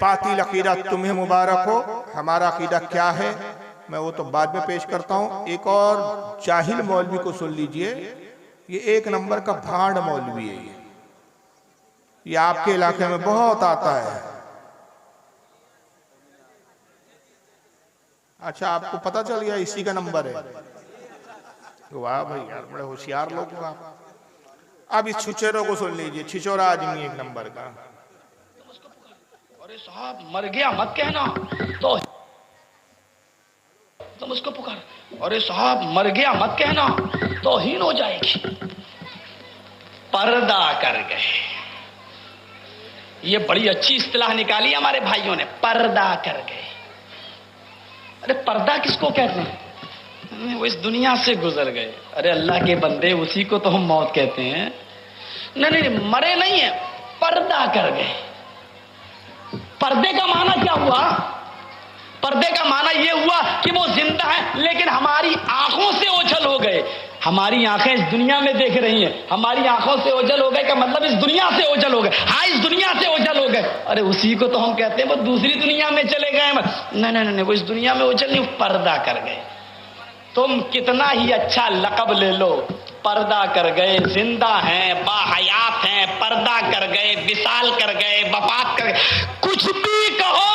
बातिल अकीदा तुम्हें मुबारक हो। हमारा अकीदा क्या है मैं वो तो बाद में पेश करता हूँ। एक और जाहिल मौलवी को सुन लीजिए, ये एक नंबर का भांड मौलवी है। ये आपके इलाके में बहुत आता है। अच्छा, आपको पता चल गया इसी का नंबर है। वाह भाई यार, बड़े होशियार लोग हो आप। अब इस छुचेरों को सुन लीजिए, छिचोरा आदमी एक नंबर का। अरे साहब मर गया मत कहना, तो तुम उसको पुकार। अरे साहब मर गया मत कहना, तो हीन हो जाएगी। पर्दा कर गए, ये बड़ी अच्छी इस्तिलाह निकाली हमारे भाइयों ने, पर्दा कर गए। अरे पर्दा किसको कहते हैं? वो इस दुनिया से गुजर गए। अरे अल्लाह के बंदे, उसी को तो हम मौत कहते हैं। नहीं नहीं, मरे नहीं है, पर्दा कर गए। पर्दे का माना क्या हुआ? पर्दे का माना यह हुआ कि वो जिंदा है लेकिन हमारी आंखों से ओझल हो गए। हमारी आंखें इस दुनिया में देख रही हैं, हमारी आंखों से ओझल हो गए का मतलब इस दुनिया से ओझल हो गए। हाँ, इस दुनिया से ओझल हो गए। अरे उसी को तो हम कहते हैं वो दूसरी दुनिया में चले गए। नहीं नहीं नहीं, वो इस दुनिया में ओझल नहीं, पर्दा कर गए। तुम कितना ही अच्छा लक़ब ले लो, पर्दा कर गए। जिंदा हैं, बाहयात हैं, पर्दा कर गए, विसाल कर गए, वफात कर गए, कुछ भी कहो,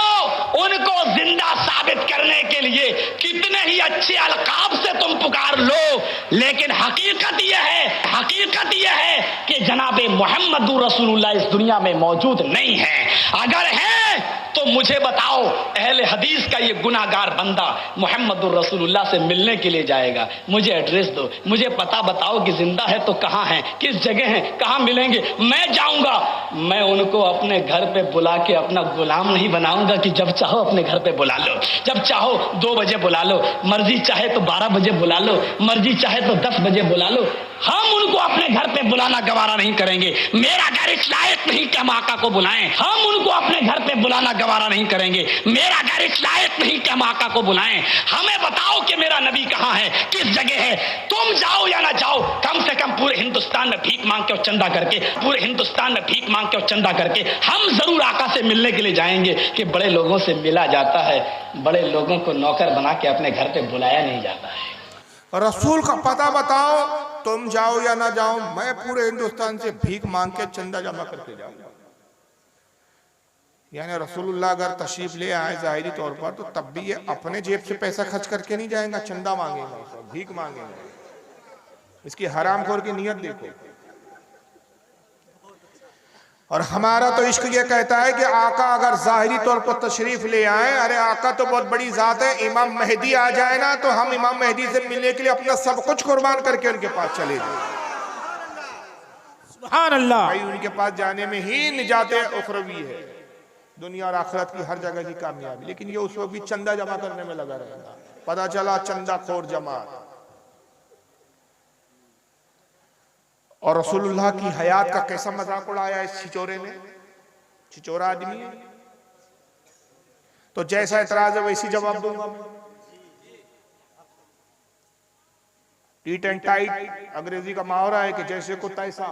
उनको जिंदा साबित करने के लिए कितने ही अच्छे अलकाब से तुम पुकार लो, लेकिन हकीकत यह है कि जनाबे मोहम्मद रसूलुल्लाह इस दुनिया में मौजूद नहीं है। अगर है तो मुझे बताओ, अहले हदीस का ये गुनाहगार बंदा मोहम्मद रसूलुल्लाह से मिलने के लिए जाएगा, मुझे एड्रेस दो, मुझे पता बताओ कि जिंदा है तो कहाँ है, किस जगह है, कहाँ मिलेंगे, मैं जाऊंगा। मैं उनको अपने घर पे बुला के अपना गुलाम नहीं बनाऊंगा कि जब चाहो अपने घर पे बुला लो, जब चाहो 2 बजे बुला लो, मर्जी चाहे तो 12 बजे बुला लो, मर्जी चाहे तो 10 बजे बुला लो। हम उनको अपने घर पे बुलाना गवारा नहीं करेंगे। मेरा घर इस लायक नहीं कि हम आका को बुलाएं। हम उनको अपने घर पे बुलाना गवारा नहीं करेंगे। मेरा घर इस लायक नहीं कि हम आका को बुलाएं। हमें बताओ कि मेरा नबी कहाँ है, किस जगह है। तुम जाओ या ना जाओ, कम से कम पूरे हिंदुस्तान में भीख मांग के और चंदा करके, पूरे हिंदुस्तान में भीख मांग के और चंदा करके हम जरूर आका से मिलने के लिए जाएंगे। कि बड़े लोगों से मिला जाता है, बड़े लोगों को नौकर बना के अपने घर पे बुलाया नहीं जाता है। रसूल का पता बताओ, तुम जाओ या ना जाओ, मैं पूरे हिंदुस्तान से भीख मांग के चंदा जमा करके जाऊंगा। यानी रसूलुल्लाह अगर तशरीफ ले आए जाहिरी तौर पर, तो तब भी ये अपने जेब से पैसा खर्च करके नहीं जाएगा, चंदा मांगेगा, भीख मांगेगा। इसकी हरामखोर की नियत देखो। और हमारा तो इश्क ये कहता है कि आका अगर जाहिरी तौर पर तशरीफ ले आए, अरे आका तो बहुत बड़ी जात है, इमाम मेहदी आ जाए ना तो हम इमाम मेहदी से मिलने के लिए अपना सब कुछ कुर्बान करके उनके पास चले जाए। सुभान अल्लाह। भाई उनके पास जाने में ही निजात उखरवी है, दुनिया और आखिरत की हर जगह की कामयाबी। लेकिन ये उस वक्त भी चंदा जमा करने में लगा रहेगा। पता चला चंदा खोर जमात। और रसूलुल्लाह की हयात का कैसा मजाक उड़ाया इस छिचोरे ने। छिचोरा आदमी है तो जैसा एतराज है वैसी जवाब दूंगा मैं। ईट एंड टाइट अंग्रेजी का मुहावरा है कि जैसे को तैसा।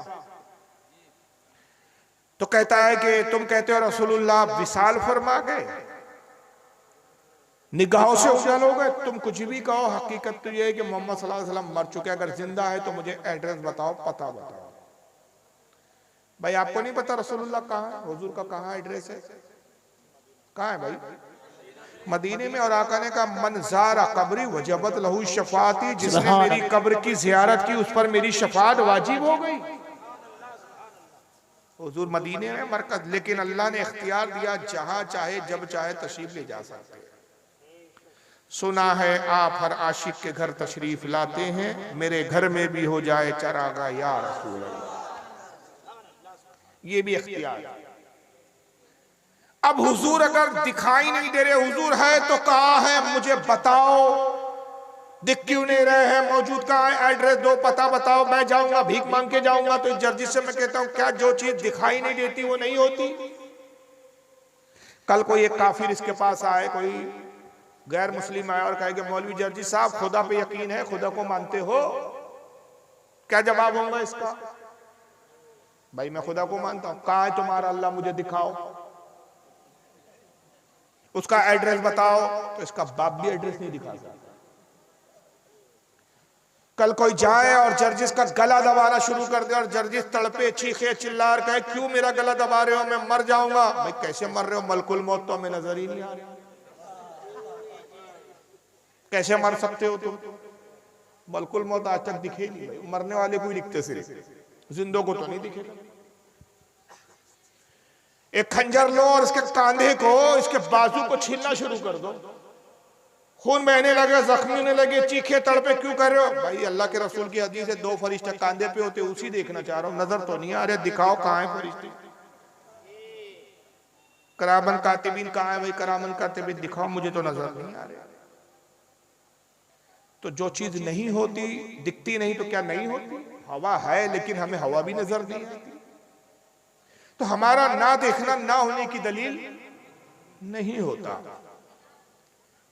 तो कहता है कि तुम कहते हो रसूलुल्लाह विसाल फरमा गए, निगाहों से उजाल हो गए। तुम कुछ भी कहो, हकीकत तो यह है कि मोहम्मद सल्लल्लाहु अलैहि वसल्लम मर चुके। अगर जिंदा है तो मुझे एड्रेस बताओ, पता बताओ। भाई आपको नहीं पता रसूलुल्लाह कहाँ है, हुजूर का कहाँ एड्रेस है, कहाँ है भाई? मदीने में। और आका ने कहा मन ज़ारा कब्री वजबत लहू शफाती, जिसने मेरी कब्र की जियारत की उस पर मेरी शफात वाजिब हो गई। हुजूर मदीने में मरकज, लेकिन अल्लाह ने इख्तियार दिया जहां चाहे जब चाहे तशरीफ ले जा सकते। सुना है आप हर आशिक के घर तशरीफ लाते हैं, मेरे घर में भी हो जाए चरागा या रसूल अल्लाह। ये भी इख्तियार। अब हुजूर अगर दिखाई नहीं दे रहे, हुजूर है तो कहाँ है मुझे बताओ, दिख क्यों नहीं रहे हैं, मौजूद कहाँ है, एड्रेस दो, पता बताओ, मैं जाऊंगा, भीख मांग के जाऊंगा। तो इस जर्जी से मैं कहता हूं क्या जो चीज दिखाई नहीं देती वो नहीं होती। कल कोई एक काफिर इसके पास आए, कोई गैर मुस्लिम आया और कहे कि मौलवी जर्जी साहब खुदा पे यकीन है, खुदा को मानते हो? क्या जवाब होगा इसका? भाई मैं खुदा को मानता हूं। कहाँ है तुम्हारा अल्लाह, मुझे दिखाओ। उसका एड्रेस बताओ, तो इसका बाप भी एड्रेस नहीं दिखा सकता। कल कोई जाए और जर्जिस का गला दबाना शुरू कर दे और जर्जिस तड़पे, चीखे, चिल्लार कहे क्यों मेरा गला दबा रहे हो, मैं मर जाऊंगा। भाई कैसे मर रहे हो, मलकुल मौत तो हमें नजर ही नहीं आ रही, कैसे मर सकते हो तुम? मलकुल मौत आज तक दिखे नहीं भाई, मरने वाले को ही दिखते, सिर्फ जिंदों को तो नहीं दिखेगा। एक खंजर लो और इसके कांधे को, इसके बाजू को छीलना शुरू कर दो, खून बहने लगे, जख्मी होने लगे, चीखे तड़पे क्यों कर रहे हो? भाई अल्लाह के रसूल की हदीस है, 2 फरिश्ते कांधे पे होते, उसी देखना चाह रहा हूं, नजर तो नहीं आ रहे, दिखाओ कहां है फरिश्ते, करामन कातिबीन कहां है भाई, करामन कातिबीन दिखाओ, मुझे तो नजर नहीं आ रहे। तो जो चीज नहीं होती, दिखती नहीं तो क्या नहीं होती? हवा है लेकिन हमें हवा भी नजर नहीं आती। तो हमारा ना देखना ना होने की दलील नहीं होता।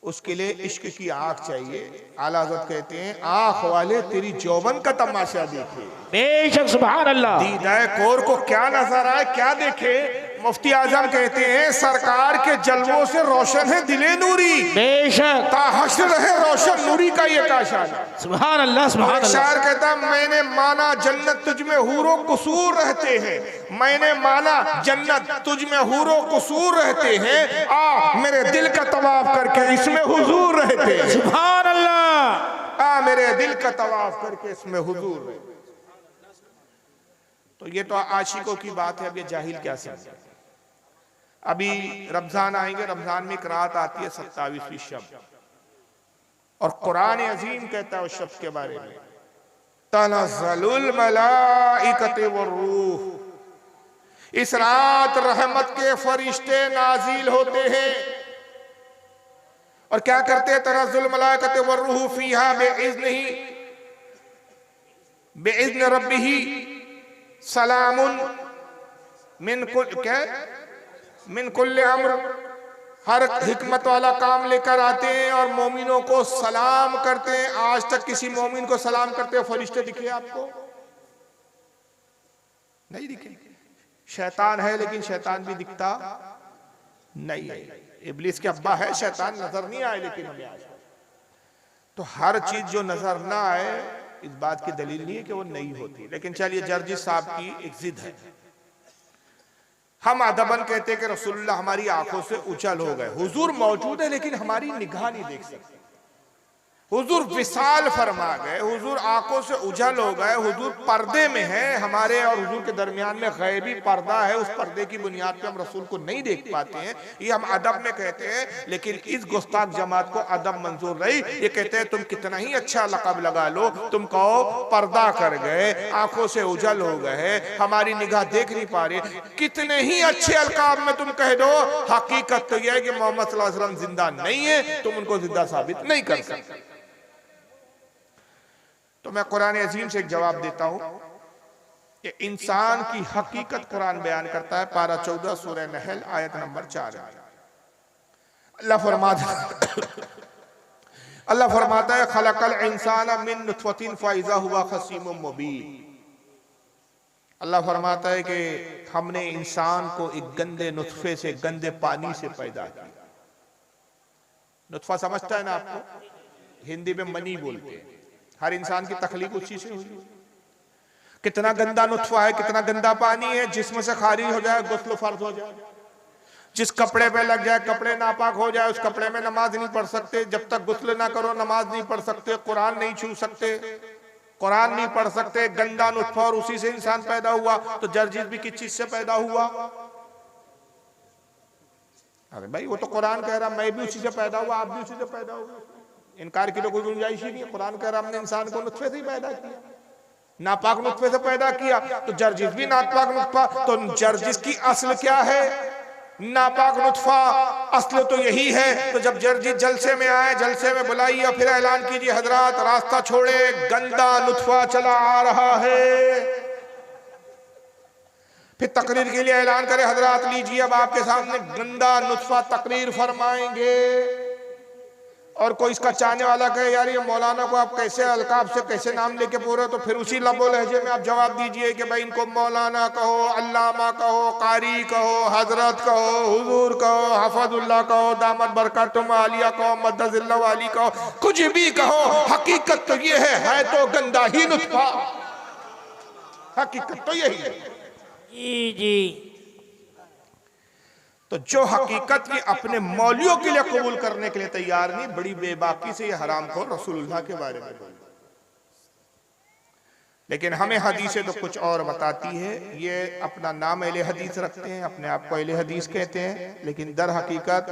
उसके लिए इश्क की आंख चाहिए। आला हज़रत कहते हैं आंख वाले तेरी जौबन का तमाशा देखे, बेशक सुभान अल्लाह। दीदाए कोर को क्या नजर आए, क्या देखे? मुफ्ती आजम कहते हैं सरकार के जलवों से रोशन है दिले नूरी, बेशक ताहश्र रहे रोशन नूरी का ये काशान। सुभान अल्लाह सुभान अल्लाह। शायर कहता मैंने माना जन्नत तुझ में हूरो कुसूर रहते हैं, मैंने माना जन्नत तुझ में हूरो कुसूर रहते हैं, आ मेरे दिल का तवाफ करके इसमें हुजूर रहते हैं। सुभान अल्लाह। आ मेरे दिल का तवाफ करके इसमें हुजूर रहते हैं। तो ये तो आशिकों की बात है। अब ये जाहिल क्या समझे? अभी रमजान आएंगे, रमजान में एक रात आती है 27वीं शब, और कुरान अजीम कहता है उस शब के बारे में तनज़्ज़लुल मलाइकतु वरूह, इस रात रहमत के फरिश्ते नाजिल होते हैं। और क्या करते हैं? तनज़्ज़ुल मलाइकतु वरूह फीहा बिइज़्नि रब्बिही सलामुन मिन कुल क्या मिन कुल्ले अम्र, हर हिकमत वाला काम लेकर आते हैं और मोमिनों को सलाम करते हैं। आज तक किसी मोमिन को सलाम करते हुए फरिश्ते दिखे आपको? नहीं दिखे। शैतान है लेकिन शैतान भी दिखता नहीं है। इब्लीस के अब्बा है शैतान, नजर नहीं आए लेकिन हमें आज। तो हर चीज जो नजर ना आए इस बात की दलील नहीं है कि वो नहीं होती। लेकिन चलिए जर्जिस साहब की एक जिद है। हम अदबन कहते हैं कि रसूलुल्लाह हमारी आंखों से उछल हो गए, हुजूर मौजूद है लेकिन हमारी निगाह नहीं देख सकते। हुजूर विशाल फरमा गए, हुजूर आंखों से उछल हो गए, हुजूर पर्दे में है, हमारे और हुजूर के दरमियान में गैबी पर्दा है, उस पर्दे की बुनियाद पे हम रसूल को नहीं देख पाते हैं। ये हम अदब में कहते हैं, लेकिन इस गुस्ताख जमात को अदब मंजूर नहीं। ये कहते हैं तुम कितना ही अच्छा लक़ब लगा लो, तुम कहो पर्दा कर गए, आंखों से उजल हो गए, हमारी निगाह देख नहीं पा रही, कितने ही अच्छे अलकाब में तुम कह दो, हकीकत तो यह है कि मोहम्मद सल्लल्लाहु अलैहि वसल्लम जिंदा नहीं है, तुम उनको जिंदा साबित नहीं कर सकते। तो मैं कुरान अजीम से एक जवाब देता हूं कि इंसान की हकीकत कुरान बयान करता है। पारा 14 सूरह नहल आयत नंबर 4। अल्लाह फरमाता है खलकल इंसान मिन नुतफतिन फइज़ा हुवा खसीमुम मुबीन। अल्लाह फरमाता है कि हमने इंसान को एक गंदे नुतफे से, गंदे पानी से पैदा किया। नुतफा समझता है ना आपको? हिंदी में मनी बोलते हैं। हर इंसान की तखलीक उसी से हुई। कितना गंदा नुतफा है, कितना गंदा पानी है, जिस्म से खारिज हो जाए गुस्ल फर्ज हो जाए। जिस कपड़े पे लग जाए, कपड़े नापाक हो जाए, उस कपड़े में नमाज नहीं पढ़ सकते। जब तक गुस्ल ना करो नमाज नहीं पढ़ सकते, कुरान नहीं छू सकते, कुरान नहीं पढ़ सकते। गंदा नुतफा, और उसी से इंसान पैदा हुआ। तो जर्जिस भी किस चीज से पैदा हुआ? अरे भाई वो तो कुरान कह रहा मैं भी उसी से पैदा हुआ, आप भी उसी से पैदा हुए। इनकार की तो कोई गुंजाइश ही नहीं है। कुरान कह रहा हमने इंसान को नुतफे से ही पैदा किया, नापाक नुतफे से पैदा किया। तो जर्जिस भी नापाक नुतफा। तो जर्जिस की असल क्या है? नापाक नुतफा। असल तो यही है। तो जब जर्जिस जलसे में आए, जलसे में बुलाइए, फिर ऐलान कीजिए हजरात रास्ता छोड़े, गंदा नुतफा चला आ रहा है। फिर तकरीर के लिए ऐलान करे हजरात लीजिए अब आपके सामने गंदा नुतफा तकरीर फरमाएंगे। और कोई इसका चाहने वाला कहे यार ये मौलाना को आप कैसे अलकाब से कैसे नाम लेके पूरे, तो फिर उसी लबो लहजे में आप जवाब दीजिए कि भाई इनको मौलाना कहो, अल्लामा कहो, कारी कहो, हजरत कहो, हुजूर कहो, हफजुल्लाह कहो, दामत बरकतुम आलिया कहो, मद्दजिल्ला वाली कहो, कुछ भी कहो, हकीकत तो ये है तो गंदा ही नुत्फा, हकीकत तो यही है। जी जी। तो जो हकीकत ये अपने मौलियों के लिए कबूल करने के लिए तैयार नहीं, बड़ी बेबाकी से ये हरामखोर रसूलुल्लाह के बारे में बोल। लेकिन हमें हदीसें तो कुछ और बताती है। ये अपना नाम अहले हदीस रखते हैं, अपने आप को अहले हदीस कहते हैं, लेकिन दर हकीकत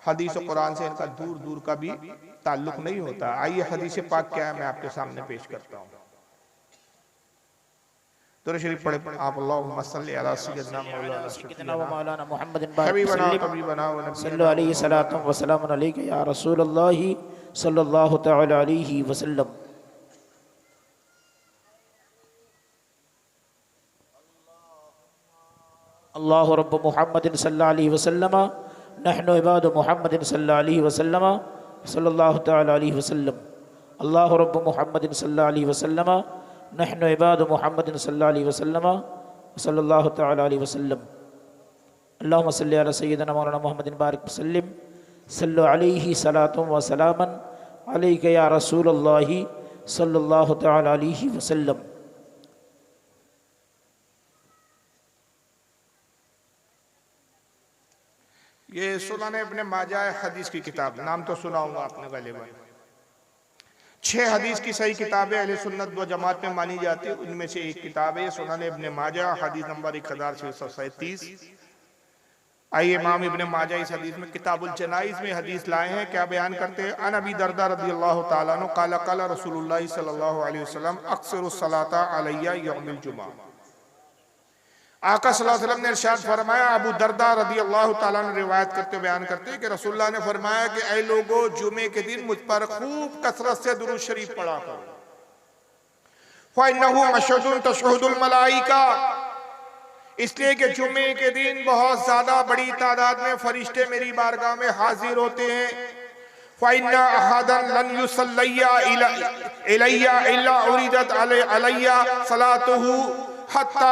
हदीस और कुरान से इनका दूर दूर का भी ताल्लुक नहीं होता। आइए हदीस पाक क्या है मैं आपके सामने पेश करता हूँ। दुरूद शरीफ पढ़े आप। अल्लाहुम्मा सल्ली अला सय्यिदिना मौलाना मुहम्मद हबीबना तबीबना व नबीना सल्लल्लाहु अलैहि सलातु व सलाम अलैका या रसूलल्लाह सल्लल्लाहु तआला अलैहि वसल्लम। अल्लाहु रब्बु मुहम्मदिन सल्लल्लाहु अलैहि वसल्लम नहनु इबादु मुहम्मदिन सल्लल्लाहु अलैहि वसल्लम सल्लल्लाहु तआला अलैहि वसल्लम। अल्लाहु रब्बु मुहम्मदिन सल्लल्लाहु अलैहि वसल्लम नहनु इबादु मुहम्मदिन सल्लल्लाहु अलैहि वसल्लम सल्लल्लाहु तआला अलैहि वसल्लम। अल्लाहुम्मा सल्लि अला सय्यिदिना मौलाना मुहम्मदिन बारिक वसल्लिम सल्लु अलैहि सलातु व सलामन अलैका या रसूलल्लाह सल्लल्लाहु तआला अलैहि वसल्लम। ये सुनान इब्ने माजा हदीस की किताब, नाम तो सुना होगा आपने गलिबा। 6 हदीस की सही किताबें अहले सुन्नत व जमात में मानी जाती है, उनमें से एक किताब है सुनान इब्ने माजा, हदीस नंबर 1637। आइए इमाम इब्ने माजा इस हदीस में किताबुल जनाइज में हदीस लाए हैं। क्या बयान करते हैं? अन अबी दरदा रदियल्लाहु ताला अन्हु क़ाला क़ाला रसूलुल्लाह सल्लल्लाहु अलैहि वसल्लम अक्सरुस सलाता अलैया यौमिल जुमा। आका सल्लल्लाहु अलैहि वसल्लम ने इरशाद फरमाया, अबू दरदा रदियल्लाहु ताला अन्हु रिवायत करते बयान करते हैं कि रसूलुल्लाह ने फरमाया कि ऐ लोगों, जुमे के दिन मुझ पर खूब कसरत से दुरूद शरीफ पढ़ा करो। फ़इन्नहु मशहुदुन तशहुदुल मलाइका, इसलिए कि जुमे के दिन बहुत ज्यादा बड़ी तादाद में फरिश्ते मेरी बारगाह में हाजिर होते हैं। फ़इन्ना अहदन लन युसल्लिया इलैया इल्ला उरिदत अलैया सलातुहु हत्ता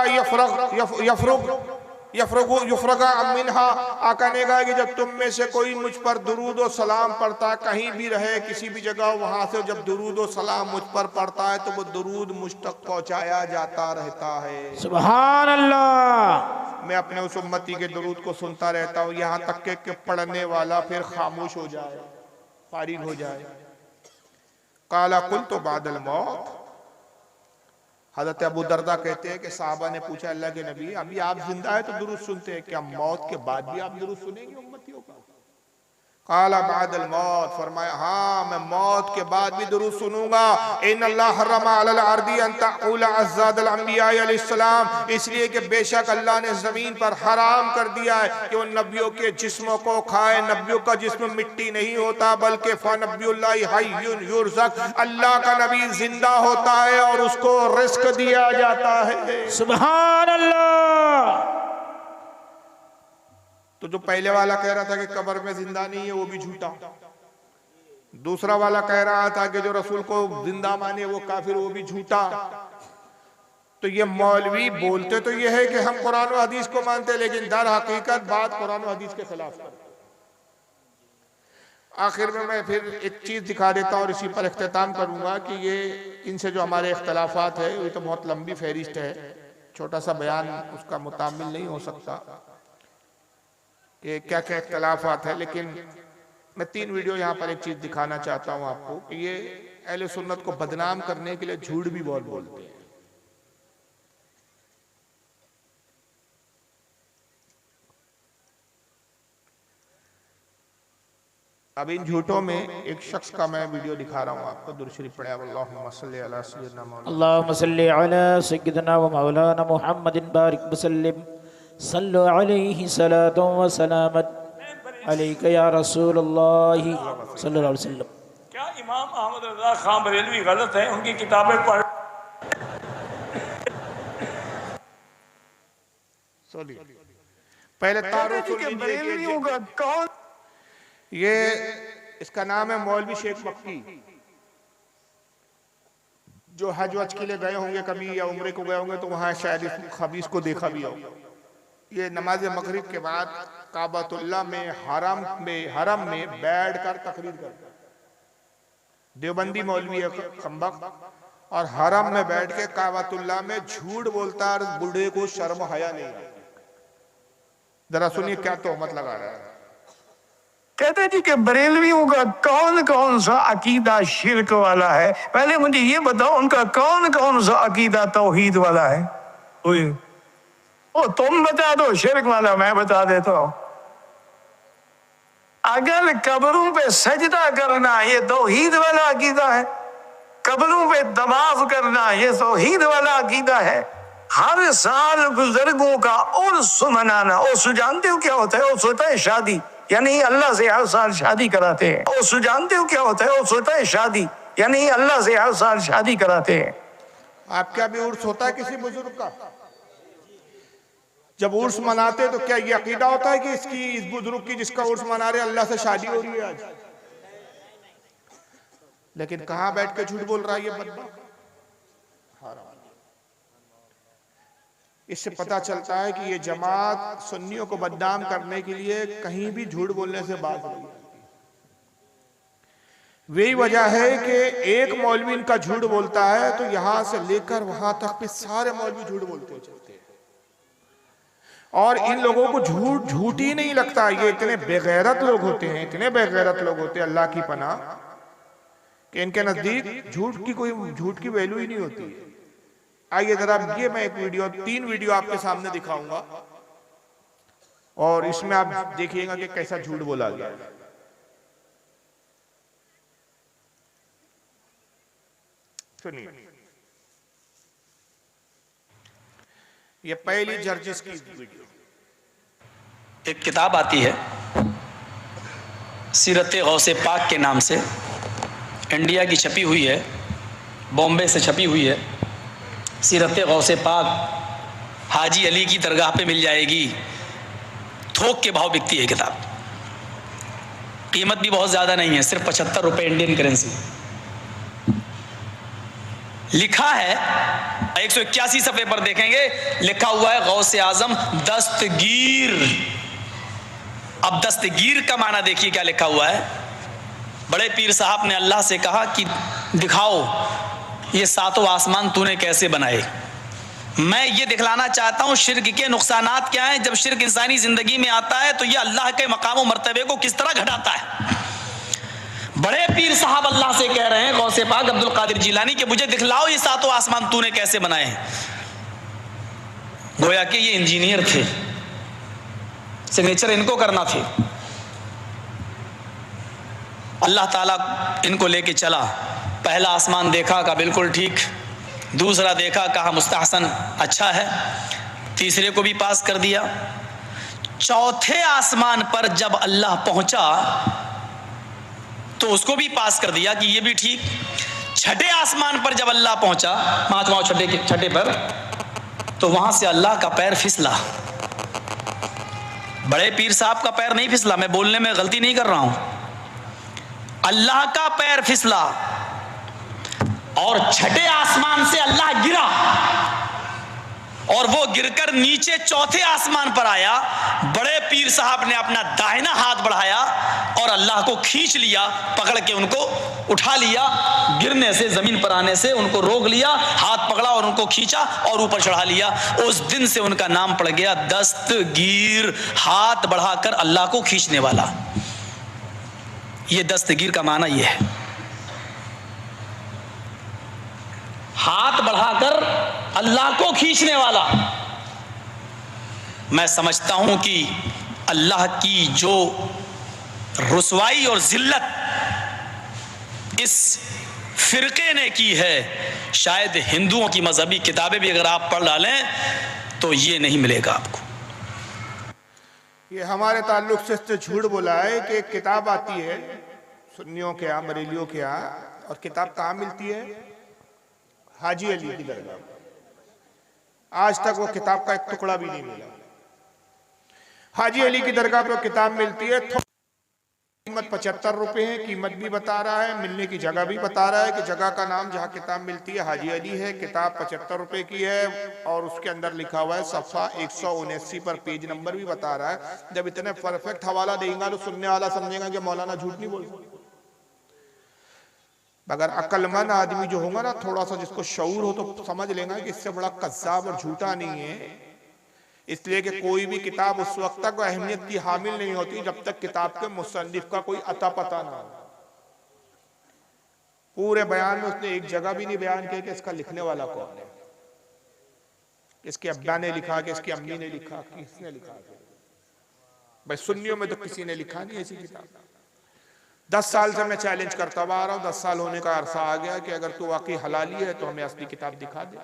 यफरगा मिन्हा। आका ने कहा कि जब तुम में से कोई मुझ पर दुरूद और सलाम पढ़ता, कहीं भी रहे किसी भी जगह, वहां से जब दुरूद और सलाम मुझ पर पढ़ता है तो वो दुरूद मुझ तक पहुंचाया जाता रहता है। सुभान अल्लाह। मैं अपने उस उम्मती के दुरूद को सुनता रहता हूँ, यहाँ तक के पढ़ने वाला फिर खामोश हो जाए, फारिग हो जाए। काला कुल तो बादल मौत। हज़रत अबू दरदा कहते हैं कि साहबा ने पूछा, अल्लाह के नबी अभी आप जिंदा है तो दुरूद सुनते हैं, क्या मौत के बाद भी आप दुरूद सुनेंगे उम्मतियों का? काला बादल मौत, फरमाया हाँ मैं मौत के बाद भी दुरूद सुनूंगा। इन अल्लाह हर्रमा अलल अर्दी अन तक़ूला अज़्ज़ादल अंबिया अलैहिस्सलाम, इसलिए कि बेशक अल्लाह ने जमीन पर हराम कर दिया है कि वो नबियों के जिस्मों को खाए। नबियों का जिस्म मिट्टी नहीं होता, बल्कि फ़नबियुल्लाहि हय्युन युरज़क़, अल्लाह का नबी जिंदा होता है और उसको रिस्क दिया जाता है। सुभान अल्लाह। तो जो पहले वाला कह रहा था कि कब्र में जिंदा नहीं है वो भी झूठा, दूसरा वाला कह रहा था कि जो रसूल को जिंदा माने वो काफिर, वो भी झूठा। तो ये मौलवी बोलते तो ये है कि हम कुरान और हदीस को मानते, लेकिन दर हकीकत बात कुरान और हदीस के खिलाफ करते। आखिर में मैं फिर एक चीज दिखा देता हूँ और इसी पर इख्तिताम करूंगा कि ये इनसे जो हमारे इख्तलाफात है ये तो बहुत लंबी फहरिस्त है, छोटा सा बयान उसका मुतामिल नहीं हो सकता कि क्या क्या इख्तलाफात है। लेकिन मैं 3 वीडियो यहाँ पर एक चीज दिखाना चाहता हूँ आपको कि ये अहले सुन्नत को बदनाम करने के लिए झूठ भी बहुत बोलते हैं। अब इन झूठों में एक शख्स का मैं वीडियो दिखा रहा हूँ आपको। दुरूद शरीफ पढ़े अल्लाहुम्मा सल्ली अला सय्यिदिना मौलाना अल्लाहुम्मा सल्लि अला सय्यिदिना व मौलाना मुहम्मदिन बारिक वसल्लिम सल्लु अलैहि सलातु व सलामत अलैका या रसूलल्लाह सल्लल्लाहु अलैहि वसल्लम। क्या इमाम अहमद रज़ा खान बरेलवी गलत है? उनकी किताबें पढ़ पहले तारुफ सुन लीजिए। ये इसका नाम है मौलवी शेख मक्की। जो हज वज के लिए गए होंगे कभी या उम्रे को गए होंगे तो वहां शायद इस खबीस को देखा भी हो। ये नमाज मगरिब के बाद काबतुल्लाह में हरम में बैठ कर तकरीर करता है। देवबंदी मौलवी है खंबक, और हरम में बैठ के काबतुल्लाह में झूठ बोलता है। बूढ़े को शर्म हया नहीं आती। जरा सुनिए क्या तोहमत लगा रहा है। कहते जी कि बरेलवियों का कौन कौन सा अकीदा शिरक वाला है? पहले मुझे ये बताओ उनका कौन कौन सा अकीदा तौहीद वाला है? ओ तुम बता दो शिरक वाला, मैं बता देता हूं। अगर कब्रों पे सजदा करना ये तौहीद वाला अकीदा है, कब्रों पे तवाफ करना ये तौहीद वाला अकीदा है, हर साल बुजुर्गों का उर्स मनाना, उर्स जानते हो क्या होता है? उर्स होता है शादी, यानी अल्लाह से हर साल शादी कराते हैं। उर्स जानते हो क्या होता है? उर्स होता है शादी, यानी अल्लाह से हर साल शादी कराते हैं। आपका भी उर्स होता है किसी बुजुर्ग का? जब उर्स मनाते तो क्या ये अकीदा होता है कि इस बुजुर्ग की जिसका उर्स मना रहे अल्लाह से शादी हो रही है आज? लेकिन कहां बैठ के झूठ बोल रहा है ये बंदा। इससे पता चलता है कि ये जमात सुन्नियों को बदनाम करने के लिए कहीं भी झूठ बोलने से बात नहीं आती। वही वजह है कि एक मौलवी इनका झूठ बोलता है तो यहां से लेकर वहां तक पे सारे मौलवी झूठ बोलते चलते हैं। और इन लोगों को झूठ ही नहीं लगता। ये इतने बेगैरत लोग होते हैं, इतने बेगैरत लोग होते हैं, अल्लाह की पनाह, कि इनके नजदीक झूठ की वैल्यू ही नहीं होती। आइए जरा ये मैं तीन वीडियो आपके सामने दिखाऊंगा और इसमें आप देखिएगा कि कैसा झूठ बोला गया। सुनिए, ये पहली जर्जिस की वीडियो। एक किताब आती है सीरत गौसे पाक के नाम से, इंडिया की छपी हुई है, बॉम्बे से छपी हुई है। सीरत गौसे पाक हाजी अली की दरगाह पे मिल जाएगी, थोक के भाव बिकती है किताब। कीमत भी बहुत ज़्यादा नहीं है, सिर्फ 75 रुपये इंडियन करेंसी। लिखा है 181 सफ़े पर देखेंगे, लिखा हुआ है गौसे आजम दस्तगीर। अब दस्तगीर का माना देखिए क्या लिखा हुआ है। बड़े पीर साहब ने अल्लाह से कहा कि दिखाओ ये सातों आसमान तूने कैसे बनाए। मैं ये दिखलाना चाहता हूँ शिर्क के नुकसानात क्या हैं। जब शिर्क इंसानी जिंदगी में आता है तो ये अल्लाह के मकाम और मर्तबे को किस तरह घटाता है। बड़े पीर साहब अल्लाह से कह रहे हैं, गौसे पाक अब्दुल कादिर जिलानी, के मुझे दिखलाओ ये सातों आसमान तूने कैसे बनाए हैं। गोया कि ये इंजीनियर थे, सिग्नेचर इनको करना थे। अल्लाह ताला इनको लेके चला। पहला आसमान देखा, कहा बिल्कुल ठीक। दूसरा देखा, कहा मुस्तहसन, अच्छा है। तीसरे को भी पास कर दिया। चौथे आसमान पर जब अल्लाह पहुंचा तो उसको भी पास कर दिया कि ये भी ठीक। छठे आसमान पर जब अल्लाह पहुंचा, पांचवां छठे पर, तो वहां से अल्लाह का पैर फिसला। बड़े पीर साहब का पैर नहीं फिसला, मैं बोलने में गलती नहीं कर रहा हूं, अल्लाह का पैर फिसला और छठे आसमान से अल्लाह गिरा और वो गिरकर नीचे चौथे आसमान पर आया। बड़े पीर साहब ने अपना दाहिना हाथ बढ़ाया और अल्लाह को खींच लिया, पकड़ के उनको उठा लिया। गिरने से, जमीन पर आने से उनको रोक लिया, हाथ पकड़ा और उनको खींचा और ऊपर चढ़ा लिया। उस दिन से उनका नाम पड़ गया दस्तगीर, हाथ बढ़ाकर अल्लाह को खींचने वाला। ये दस्तगीर का माना ये है, हाथ बढ़ाकर अल्लाह को खींचने वाला। मैं समझता हूं कि अल्लाह की जो रुसवाई और जिल्लत इस फिरके ने की है, शायद हिंदुओं की मजहबी किताबें भी अगर आप पढ़ डालें तो ये नहीं मिलेगा आपको। ये हमारे ताल्लुक से झूठ बोला है कि एक किताब आती है सुन्नियों के यहाँ, बरेलियों के यहाँ, और किताब कहाँ मिलती है? हाजी अली की दरगाह। आज तक वो किताब का एक टुकड़ा भी नहीं मिला। हाजी अली की दरगाह पर किताब मिलती है, कीमत 75 रुपए है, कीमत भी बता रहा है, मिलने की जगह भी बता रहा है कि जगह का नाम जहाँ किताब मिलती है हाजी अली है, किताब 75 रुपए की है और उसके अंदर लिखा हुआ है सफ़ा 179 पर, पेज नंबर भी बता रहा है। जब इतने परफेक्ट हवाला देगा तो सुनने वाला समझेगा कि मौलाना झूठ नहीं बोल सकता। अगर अक्लमंद आदमी जो होगा ना, थोड़ा सा जिसको शऊर हो, तो समझ लेगा कि इससे बड़ा कज़्ज़ाब और झूठा नहीं है। इसलिए कि कोई भी किताब उस वक्त तक अहमियत की हामिल नहीं होती जब तक किताब के मुसन्निफ का कोई अता पता ना हो। पूरे बयान में उसने एक जगह भी नहीं बयान किया कि इसका लिखने वाला कौन है, इसके अब्बा ने लिखा कि इसकी अम्मी ने लिखा, किसने लिखा। भाई सुन्नियों में तो किसी ने लिखा नहीं ऐसी किताब। 10 साल से मैं चैलेंज करता हुआ आ रहा हूं, 10 साल होने का अरसा आ गया कि अगर तू वाकई हलाली है तो हमें असली किताब दिखा दे।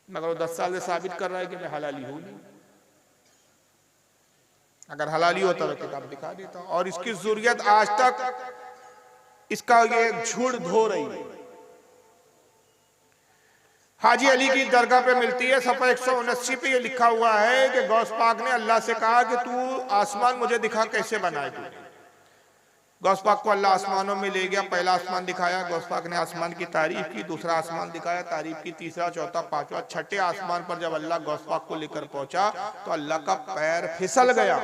मगर वो 10 साल से साबित कर रहा है कि मैं हलाली हूं नहीं। अगर हलाली होता तो किताब दिखा देता। और इसकी ज़ुर्रियत आज तक इसका ये झूठ धो रही है। हाजी अली की दरगाह पे मिलती है, सफ़ा 179 पे ये लिखा हुआ है कि गौस पाक ने अल्लाह से कहा कि तू आसमान मुझे दिखा, कैसे बनाए तू। गौस पाक को अल्लाह आसमानों में ले गया, पहला आसमान दिखाया, गौस पाक ने आसमान की तारीफ की, दूसरा आसमान दिखाया, तारीफ की, तीसरा, चौथा, पांचवा, छठे आसमान पर जब अल्लाह गौस पाक को लेकर पहुंचा तो अल्लाह का पैर फिसल गया।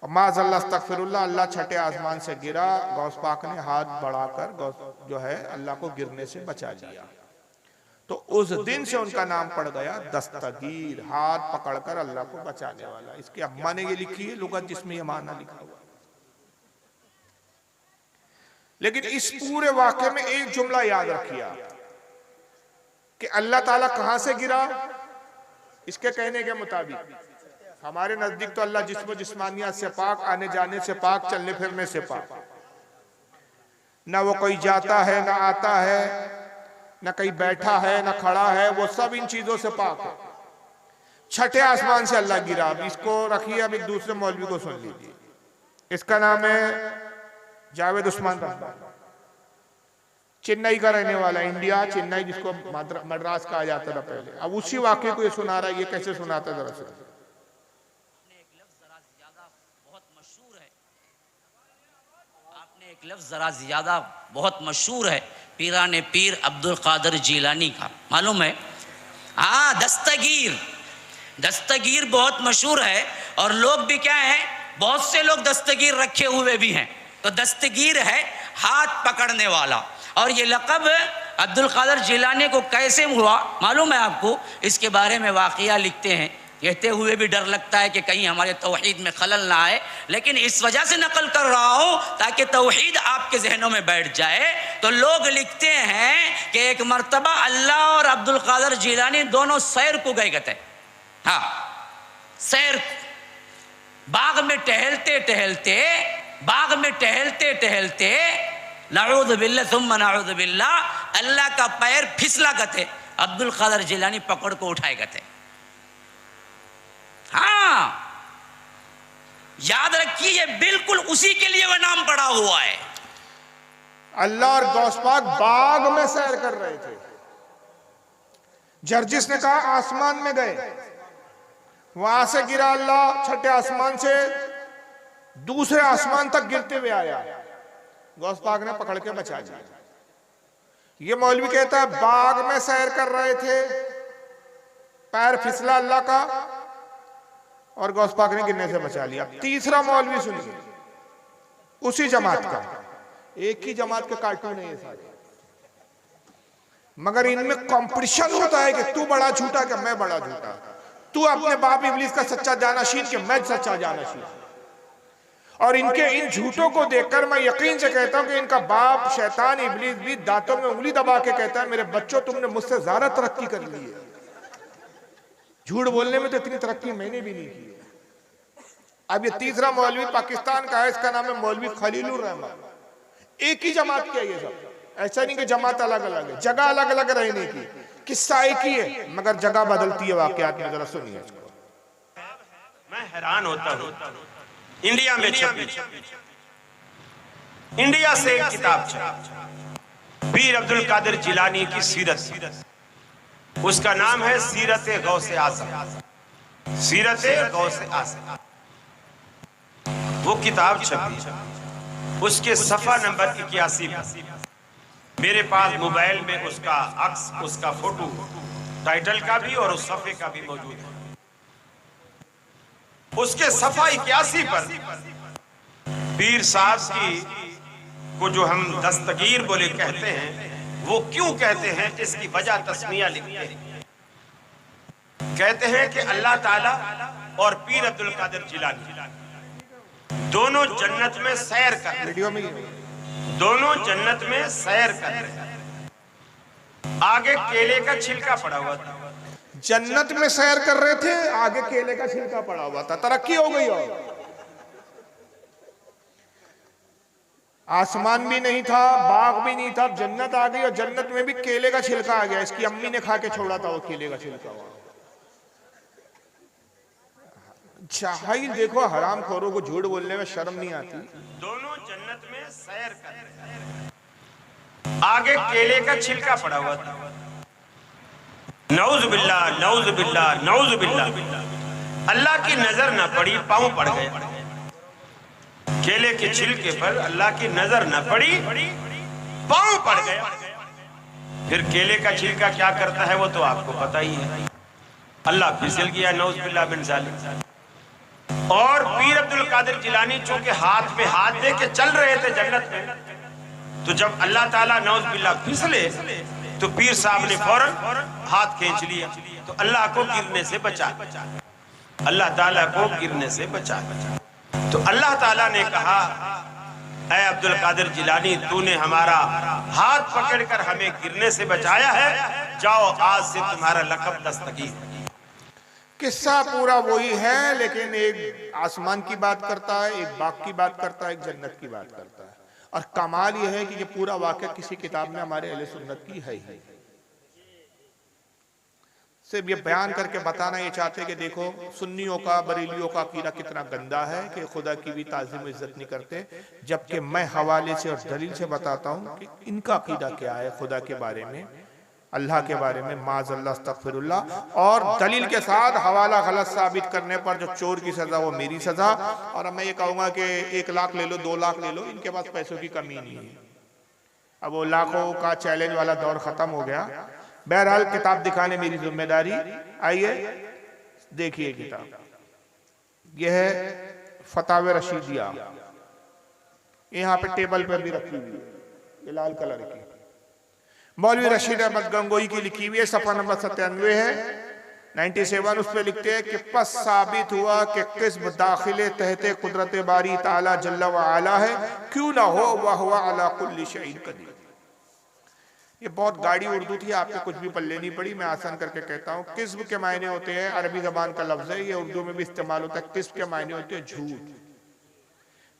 माज़अल्लाह अस्तग़फिरुल्लाह, अल्लाह छठे आसमान से गिरा। गौस पाक ने हाथ बढ़ाकर गौस जो है अल्लाह को गिरने से बचा लिया। तो उस दिन से उनका नाम पड़ गया दस्तगीर, हाथ पकड़कर अल्लाह को बचाने वाला। इसके अम्मा ने ये लिखी है लुगत जिसमें ये माना लिखा हुआ। लेकिन इस पूरे वाक़े में एक जुमला याद रखिए कि अल्लाह ताला कहां से गिरा। इसके कहने के मुताबिक हमारे नजदीक तो अल्लाह जिस्म जिस्मानियत से पाक, आने जाने से पाक, चलने फिरने से पाक, ना वो कोई जाता है ना आता है, ना कहीं बैठा है ना खड़ा है, वो सब इन चीजों से पाक है। छठे आसमान से अल्लाह गिरा। अब इसको रखिए, अब एक दूसरे मौलवी को सुन लीजिए। इसका नाम है जावेद उस्मान रहमान, चेन्नई का रहने वाला, इंडिया चेन्नई, जिसको मद्रास कहा जाता था पहले। अब उसी वाक्य को ये सुना रहा है। ये कैसे सुनाता है जरा से। आपने एक लफ्ज जरा ज्यादा बहुत मशहूर है, पीराने पीर अब्दुल कादिर जिलानी का, मालूम है? हाँ, दस्तगीर। दस्तगीर बहुत मशहूर है और लोग भी क्या है, बहुत से लोग दस्तगीर रखे हुए भी हैं। तो दस्तगीर है हाथ पकड़ने वाला। और ये लक़ब अब्दुल कादिर जिलानी को कैसे हुआ मालूम है आपको? इसके बारे में वाक़िया लिखते हैं, कहते हुए भी डर लगता है कि कहीं हमारे तौहीद में खलल ना आए, लेकिन इस वजह से नकल कर रहा हूँ ताकि तौहीद आपके जहनों में बैठ जाए। तो लोग लिखते हैं कि एक मर्तबा अल्लाह और अब्दुल कादिर जिलानी दोनों सैर को गए थे। हाँ, सैर, बाग में टहलते टहलते, बाग में टहलते टहलते, नऊज़ु बिल्लाह सुम्मा नऊज़ु बिल्लाह, अल्लाह का पैर फिसला गए, अब्दुल कादिर जिलानी पकड़ को उठाए गए। हाँ, याद रखिए, ये बिल्कुल उसी के लिए वह नाम पड़ा हुआ है। अल्लाह और गौस पाक बाग में सैर कर रहे थे। जर्जिस ने कहा आसमान में गए, वहां से गिरा अल्लाह, छठे आसमान से दूसरे आसमान तक गिरते हुए आया, गौस पाक ने पकड़ के बचा लिया। ये मौलवी कहता है बाग में सैर कर रहे थे, पैर फिसला अल्लाह का और गौस पाक ने गिरने से बचा लिया। तीसरा मौलवी सुनिए, उसी जमात का, एक ही जमात के कार्टून है ये सारे, मगर इनमें कंपटीशन होता है कि तू बड़ा झूठा कि मैं बड़ा झूठा, तू अपने बाप इब्लीस का सच्चा जानशीन कि मैं सच्चा जानशीन। और इनके इन झूठों को देखकर मैं यकीन से कहता हूं कि इनका बाप शैतान इब्लीस भी दांतों में उंगली दबा के कहता है मेरे बच्चों तुमने मुझसे ज्यादा तरक्की कर ली है। झूठ बोलने में तो इतनी तरक्की मैंने भी नहीं की है। अब ये तीसरा मौलवी पाकिस्तान का है, इसका नाम है मौलवी खलीलुर रहमान। एक ही जमात के ये सब, ऐसा नहीं कि जमात अलग अलग है, जगह अलग अलग रहने की, किस्सा एक ही है मगर जगह बदलती है। वाकयात में जरा सुनिए इसको। मैं हैरान होता हूँ, इंडिया में छपी, इंडिया से एक किताब छपी पीर अब्दुल कादिर जिलानी की सीरत, उसका नाम है सीरत गौसे आज़म। सीरत गौसे आज़म, वो किताब छपी, उसके सफा नंबर 81 मेरे पास मोबाइल में उसका अक्स, उसका फोटो, टाइटल का भी और उस सफे का भी मौजूद है। उसके सफा 81 पर पीर साहब की को जो हम दस्तगीर बोले कहते हैं, वो क्यों कहते हैं इसकी वजह तस्मिया लिखते हैं। कहते हैं कि अल्लाह ताला और पीर अब्दुल कादिर जिलानी दोनों जन्नत में सैर कर रहे, वीडियो में दोनों जन्नत में सैर कर रहे। आगे केले का छिलका पड़ा हुआ था, जन्नत में सैर कर रहे थे, आगे केले का छिलका पड़ा हुआ था। तरक्की हो गई और आसमान भी नहीं था, बाग भी नहीं था, जन्नत आ गई और जन्नत में भी केले का छिलका आ गया। इसकी अम्मी ने खा के छोड़ा था वो केले का छिलका। जाहिल देखो, हराम खोरों को झूठ बोलने में शर्म नहीं आती। दोनों जन्नत में सैर कर रहे, आगे केले का छिलका पड़ा हुआ था। नऊज बिल्लाह, नऊज बिल्लाह, नऊज बिल्लाह। अल्लाह की नजर न पड़ी, पांव पड़ गए। केले के छिलके पर अल्लाह की नजर न पड़ी, पांव पड़ गए। फिर केले का छिलका क्या करता है वो तो आपको पता ही है। अल्लाह फिसल गया, नऊज बिल्लाह बिन जालिम। और पीर अब्दुल कादिर जिलानी चूंकि हाथ पे हाथ दे के चल रहे थे जन्नत में, तो जब अल्लाह ताला नऊज बिल्लाह फिसले तो पीर साहब ने फौरन हाथ खींच लिया, तो अल्लाह को गिरने से बचा, अल्लाह ताला को गिरने से बचा। तो अल्लाह ताला ने कहा, ऐ अब्दुल कादिर जिलानी, तूने हमारा हाथ पकड़कर हमें गिरने से बचाया है, जाओ आज से तुम्हारा लक़ब दस्तगीर। किस्सा पूरा वही है, लेकिन एक आसमान की बात करता है, एक बाग की बात करता है, एक जन्नत की बात करता है। और कमाल यह है कि ये पूरा वाक़या किसी किताब में हमारे अहले सुन्नत की है ही। सिर्फ ये बयान करके बताना ये चाहते कि देखो सुन्नियों का, बरेलियों का अकीदा कितना गंदा है कि खुदा की भी ताज़ीम इज्जत नहीं करते, जबकि मैं हवाले से और दलील से बताता हूँ कि इनका अकीदा क्या है खुदा के बारे में, अल्लाह के बारे में, माज़अल्लाह अस्तग़फिरुल्लाह। और दलील के साथ हवाला गलत साबित करने पर जो चोर की सजा वो मेरी सजा। और मैं ये कहूँगा कि 1 लाख ले लो, 2 लाख ले लो, इनके पास पैसों की कमी नहीं है। अब वो लाखों का चैलेंज वाला दौर खत्म हो गया। बहरहाल किताब दिखाने मेरी जिम्मेदारी। आइए देखिए किताब, यह है फतावे रशीदिया, यहाँ पे टेबल पर भी रखी हुई है, ये लाल कलर की, मौलवी रशीद अहमद गंगोई की लिखी हुई है, सफा नंबर 97 है, 97। उस पर लिखते हैं कि पस साबित हुआ कि किस्म दाखिले तहते कुदरत बारी ताला जल्ला व आला है, क्यों ना हो वह हुआ अला कुल्ली शैइन कदीर। ये बहुत गाड़ी उर्दू थी, आपको कुछ भी पल्ले नहीं पड़ी, मैं आसान करके कहता हूँ। किस्म के मायने होते हैं, अरबी जबान का लफ्ज है, ये उर्दू में भी इस्तेमाल होता है। किस्म के मायने होते हैं झूठ।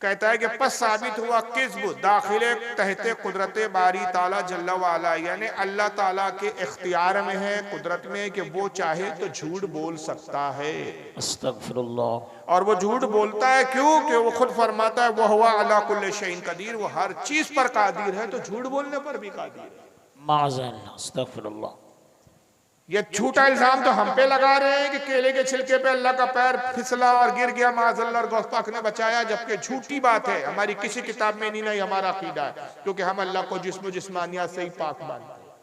कहता है कि पस साबित हुआ किस्म दाखिले तहते कुदरत बारी ताला जल्ला वाला, यानी अल्लाह ताला के इख्तियार में है, कुदरत में, कि वो चाहे तो झूठ बोल सकता है। अस्तगफिरुल्लाह। और वो झूठ बोलता है क्यों? कि वो खुद फरमाता है वह हुआ अला कुल्ली शैइन कदीर, वो हर चीज पर कादिर है, तो झूठ बोलने पर भी कादिर है। माज़अल्लाह, अस्तगफिरुल्लाह। ये झूठा इल्जाम तो हम पे लगा रहे हैं कि केले के छिलके पे अल्लाह का पैर फिसला और गिर गया, माज़अल्लाह, और गौस पाक ने बचाया, जबकि झूठी बात है, हमारी किसी किताब में नहीं, नहीं हमारा अकीदा है, क्योंकि हम अल्लाह को जिस्म जिस्मानियत से ही पाक मानते हैं।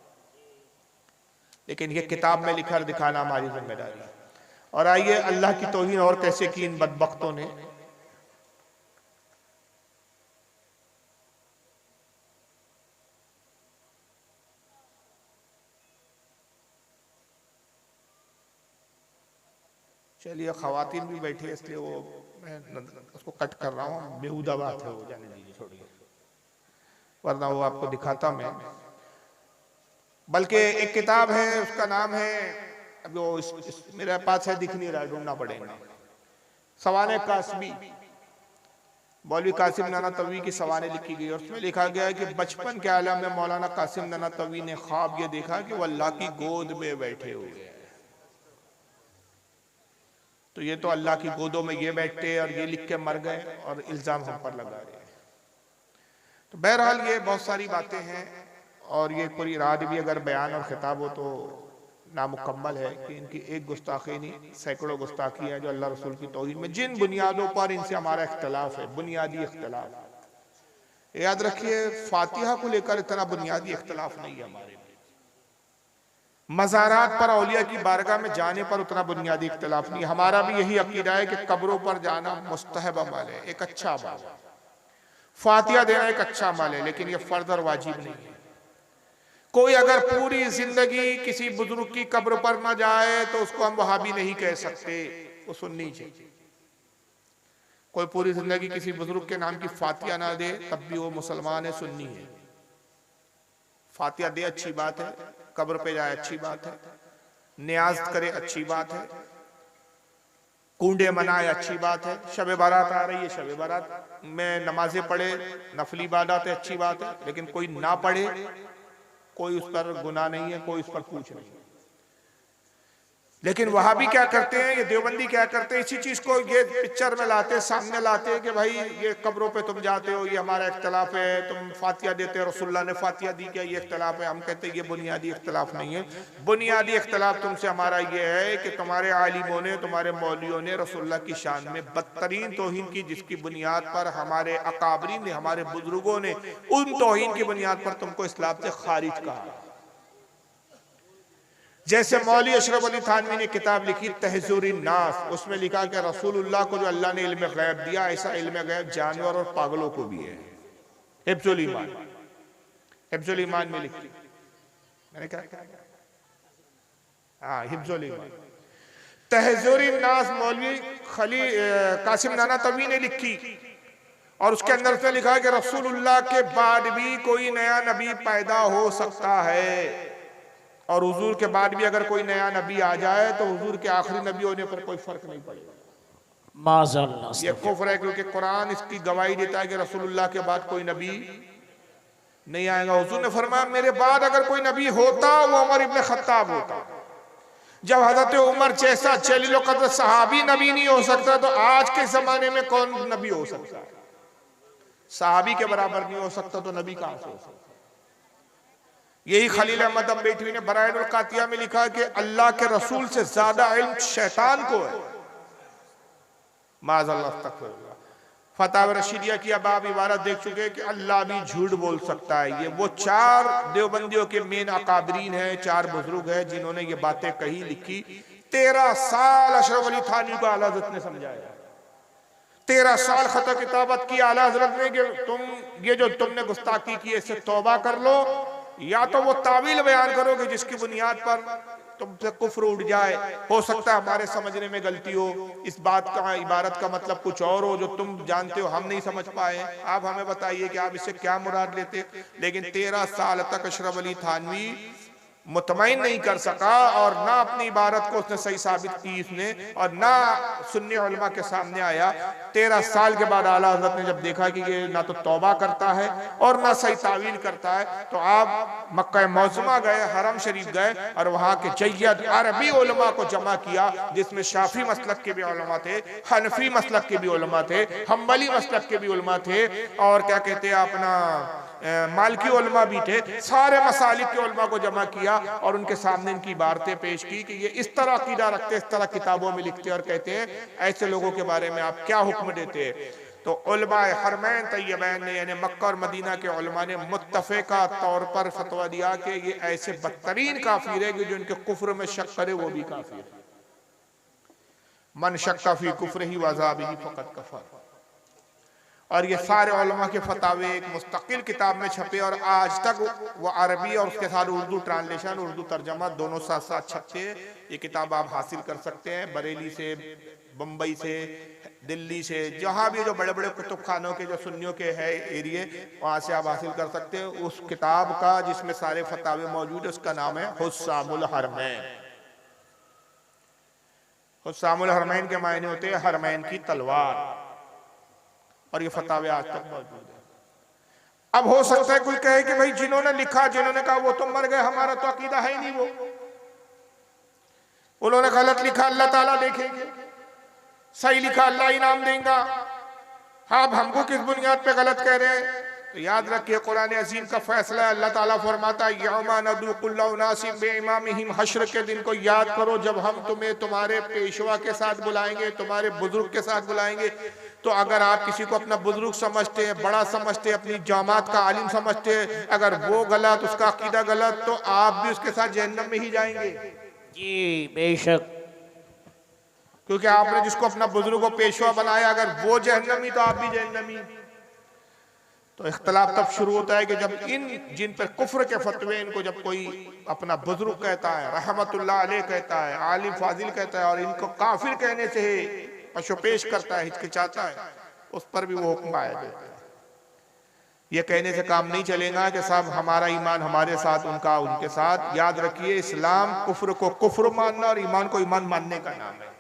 लेकिन ये किताब में लिखा दिखाना हमारी जिम्मेदारी है। और आइए अल्लाह की तौहीन और कैसे की इन बदबख्तों ने। चलिए खवातीन भी बैठे, इसलिए वो मैं उसको कट कर रहा हूँ, बेहुदा बात है वो, जाने दीजिए, छोड़िए, वरना वो आपको दिखाता मैं। बल्कि एक किताब है, उसका नाम है, अब वो मेरे पास है, दिख नहीं रहा, ढूंढना पड़ेगा, सवाने कासमी, मौलवी कासिम नानातवी की सवाने लिखी गई, और उसमें लिखा गया है कि बचपन के आलम में मौलाना कासिम नानातवी ने ख्वाब ये देखा कि वो अल्लाह की गोद में बैठे हुए हैं। तो ये तो अल्लाह की गोदों में ये बैठते और ये लिख के मर गए, और इल्जाम हम पर लगा रहे हैं। तो बहरहाल ये बहुत सारी बातें हैं, और ये पूरी रात भी अगर बयान और खिताब हो तो नामुकम्मल है कि इनकी एक गुस्ताखी नहीं सैकड़ों गुस्ताखी हैं जो अल्लाह रसूल की तौहीन में, जिन बुनियादों पर इनसे हमारा इख्तलाफ है, बुनियादी इख्तलाफ। याद रखिए फातिहा को लेकर इतना बुनियादी इख्तलाफ नहीं है हमारे में। मज़ारात पर औलिया की बारगाह में जाने पर उतना बुनियादी इख्तलाफ नहीं। हमारा भी यही अकीदा है कि कब्रों पर जाना मुस्तहब अमल है, एक अच्छा अमल है। फातिहा देना एक अच्छा अमल है, लेकिन यह फर्ज और वाजिब नहीं है। कोई अगर पूरी जिंदगी किसी बुजुर्ग की कब्र पर ना जाए तो उसको हम वहाबी नहीं कह सकते, वो सुन्नी चाहिए। कोई पूरी जिंदगी किसी बुजुर्ग के नाम की फातिहा ना दे तब भी वो मुसलमान है, सुन्नी है। फातिहा दे अच्छी बात है, कब्र पे जाए अच्छी बात है, नियाज करे अच्छी बात है, कूंडे मनाए अच्छी बात है। शब बारात आ रही है, शब बारात में नमाजें पढ़े, नफली इबादत है, अच्छी बात है। लेकिन कोई ना पढ़े, कोई उस पर गुनाह नहीं है, कोई उस पर पूछ नहीं है। लेकिन वहाबी क्या करते हैं, ये देवबंदी क्या करते हैं, इसी चीज को ये पिक्चर में लाते, सामने लाते हैं कि भाई ये कब्रों पे तुम जाते हो, ये हमारा इख्तलाफ है, तुम फातिहा देते हो, रसूलुल्लाह ने फातिहा दी क्या, ये इख्तलाफ है। हम कहते हैं ये बुनियादी इख्तलाफ नहीं है। बुनियादी इख्तलाफ तुमसे हमारा ये है कि तुम्हारे आलिमों ने, तुम्हारे मौलियों ने रसूलुल्लाह की शान में बदतरीन तौहीन की, जिसकी बुनियाद पर हमारे अकाबरीन ने, हमारे बुजुर्गों ने उन तौहीन की बुनियाद पर तुमको इस्लाम से खारिज कहा। जैसे मौली अशरफ अली थानवी ने किताब लिखी तहज़ुरुन नास, उसमें लिखा कि रसूलुल्लाह को जो अल्लाह ने इल्म गैब दिया, ऐसा इल्म गैब जानवर और पागलों को भी है। हिफ्जुल ईमान, हिफ्जुल ईमान में लिखी, मैंने क्या कहा, हाँ हिफ्जुल ईमान। तहज़ुरुन नास मौलवी कासिम नाना तवी ने लिखी और उसके अंदर से लिखा कि रसूलुल्लाह के बाद भी कोई नया नबी पैदा हो सकता है, और हुजूर के बाद भी अगर कोई नया नबी आ जाए तो हुजूर के आखिरी नबी होने पर कोई फर्क नहीं पड़ेगा। माज़अल्लाह, ये कुफ्र है, क्योंकि कुरान इसकी गवाही देता है कि रसूलुल्लाह के बाद कोई नबी नहीं आएगा। हुजूर ने फरमाया मेरे बाद अगर कोई नबी होता वो उमर इब्न खत्ताब होता। जब हजरत उमर जैसा जलील क़द्र सहाबी नबी नहीं हो सकता तो आज के जमाने में कौन नबी हो सकता है? सहाबी के बराबर नहीं हो सकता तो नबी कहां से हो सकता? यही खलील अहमद अम्बेठवी ने बराइनुल कातिया में लिखा कि अल्लाह के रसूल से ज्यादा इल्म शैतान को है। माज़अल्लाह, अस्तग़फिरुल्लाह। फतावा रशीदिया की अब आप इबारत देख चुके हैं कि अल्लाह भी झूठ बोल सकता है। ये वो चार देवबंदियों के मेन अकाबरीन हैं, चार बुजुर्ग हैं जिन्होंने ये बातें कही, लिखी। 13 साल अशरफ अली थानवी को आला हज़रत ने समझाया, 13 साल खता किताबत की आला हज़रत ने कि तुम ये जो तुमने गुस्ताखी की है इससे तौबा कर लो, या तो वो तावील बयान करोगे जिसकी बुनियाद पर तुमसे कुफ्र उठ जाए। हो सकता है हमारे समझने में गलती हो, इस बात का इबारत का मतलब कुछ और हो जो तुम जानते हो हम नहीं समझ पाए। आप हमें बताइए कि आप इससे क्या मुराद लेते। लेकिन 13 साल तक अशरफ अली थानवी मुतमईन नहीं कर सका और ना अपनी इबारत को उसने सही साबित की इसने, और ना सुन्नी उलमा के सामने आया। 13 साल के बाद आला हज़रत ने जब देखा कि ये ना तो तौबा करता है और ना सही तावील करता है, तो आप मक्का मौज़मा गए, हरम शरीफ गए और वहाँ के जय्यद अरबी उलमा को जमा किया, जिसमें शाफी मसलक के भी उलमा थे, हनफी मसलक के भी उलमा थे, हम्बली मसलक के भी उलमा थे, और क्या कहते हैं अपना मालकी उलमा भी थे। सारे मसालिक के उलमा को जमा किया और उनके सामने इनकी इबारतें पेश की कि ये इस तरह अकीदा रखते, इस तरह किताबों में लिखते और कहते हैं, ऐसे लोगों के बारे में आप क्या हुक्म देते हैं। तो उलमाए हरमैन तय्यबैन ने, यानी मक्का और मदीना के उलमा ने मुत्तफ़िक़ा तौर पर फतवा दिया कि ये ऐसे बदतरीन काफिर है कि जो इनके कुफ्र में शक करे वो भी काफिर है। मन शक्का फी कुफ्रिही व अज़ाबिही फ़क़द कफ़र। और ये सारे उलमा के फतावे एक मुस्तकिल किताब में छपे और आज तक वो अरबी और उसके साथ उर्दू ट्रांसलेशन, उर्दू तर्जमा दोनों साथ साथ छपते हैं। ये किताब आप हासिल कर सकते हैं बरेली से, बम्बई से, दिल्ली से, जहाँ भी जो बड़े बड़े कुतुब खानों के जो सुन्नियों के है एरिए, वहाँ से आप हासिल कर सकते हैं। उस किताब का जिसमें सारे फतावे मौजूद है उसका नाम है हुस्सामुल हरमैन। हुस्सामुल हरमैन के मायने होते हैं हरमैन की तलवार, और ये फतावे आज तक मौजूद है। अब हो सकता है कोई कहे कि भाई जिन्होंने लिखा, जिन्होंने कहा वो तो मर गए, हमारा तो अकीदा है ही नहीं, वो उन्होंने गलत लिखा, अल्लाह ताला देखेंगे, सही लिखा अल्लाह इनाम देगा। हाँ, अब हमको किस बुनियाद पे गलत कह रहे हैं? तो याद रखिए कुरान अजीम का फैसला है। अल्लाह ताला फरमाता है यौमा नदू कुल्लु उनासिम बिइमामिहिम, हश्र के दिन को याद करो जब हम तुम्हें तुम्हारे पेशवा के साथ बुलाएंगे, तुम्हारे बुजुर्ग के साथ बुलाएंगे। तो अगर आप किसी को अपना बुजुर्ग समझते हैं, बड़ा समझते हैं, अपनी जामात का आलिम समझते हैं, अगर वो गलत, उसका अकीदा गलत, तो आप भी उसके साथ जहन्नम में ही जाएंगे। जी बेशक, क्योंकि आपने जिसको अपना बुजुर्ग को पेशवा बनाया, अगर वो जहन्नमी तो आप भी जहन्नमी। तो इख्तलाफ तब शुरू होता है कि जब जिन पर कुफ्र के फतवे, इनको जब कोई अपना बुजुर्ग कहता है, रहमतुल्लाह अलैह कहता है, आलिम फाजिल कहता है, और इनको काफिर कहने से पशुपेश करता है, हिचकिचाता है, उस पर भी वो हुक्म आया देता है। ये कहने से काम नहीं चलेगा कि साहब हमारा ईमान हमारे साथ, उनका उनके साथ। याद रखिए इस्लाम कुफ्र को कुफ्र मानना और ईमान को ईमान मानने का नाम है।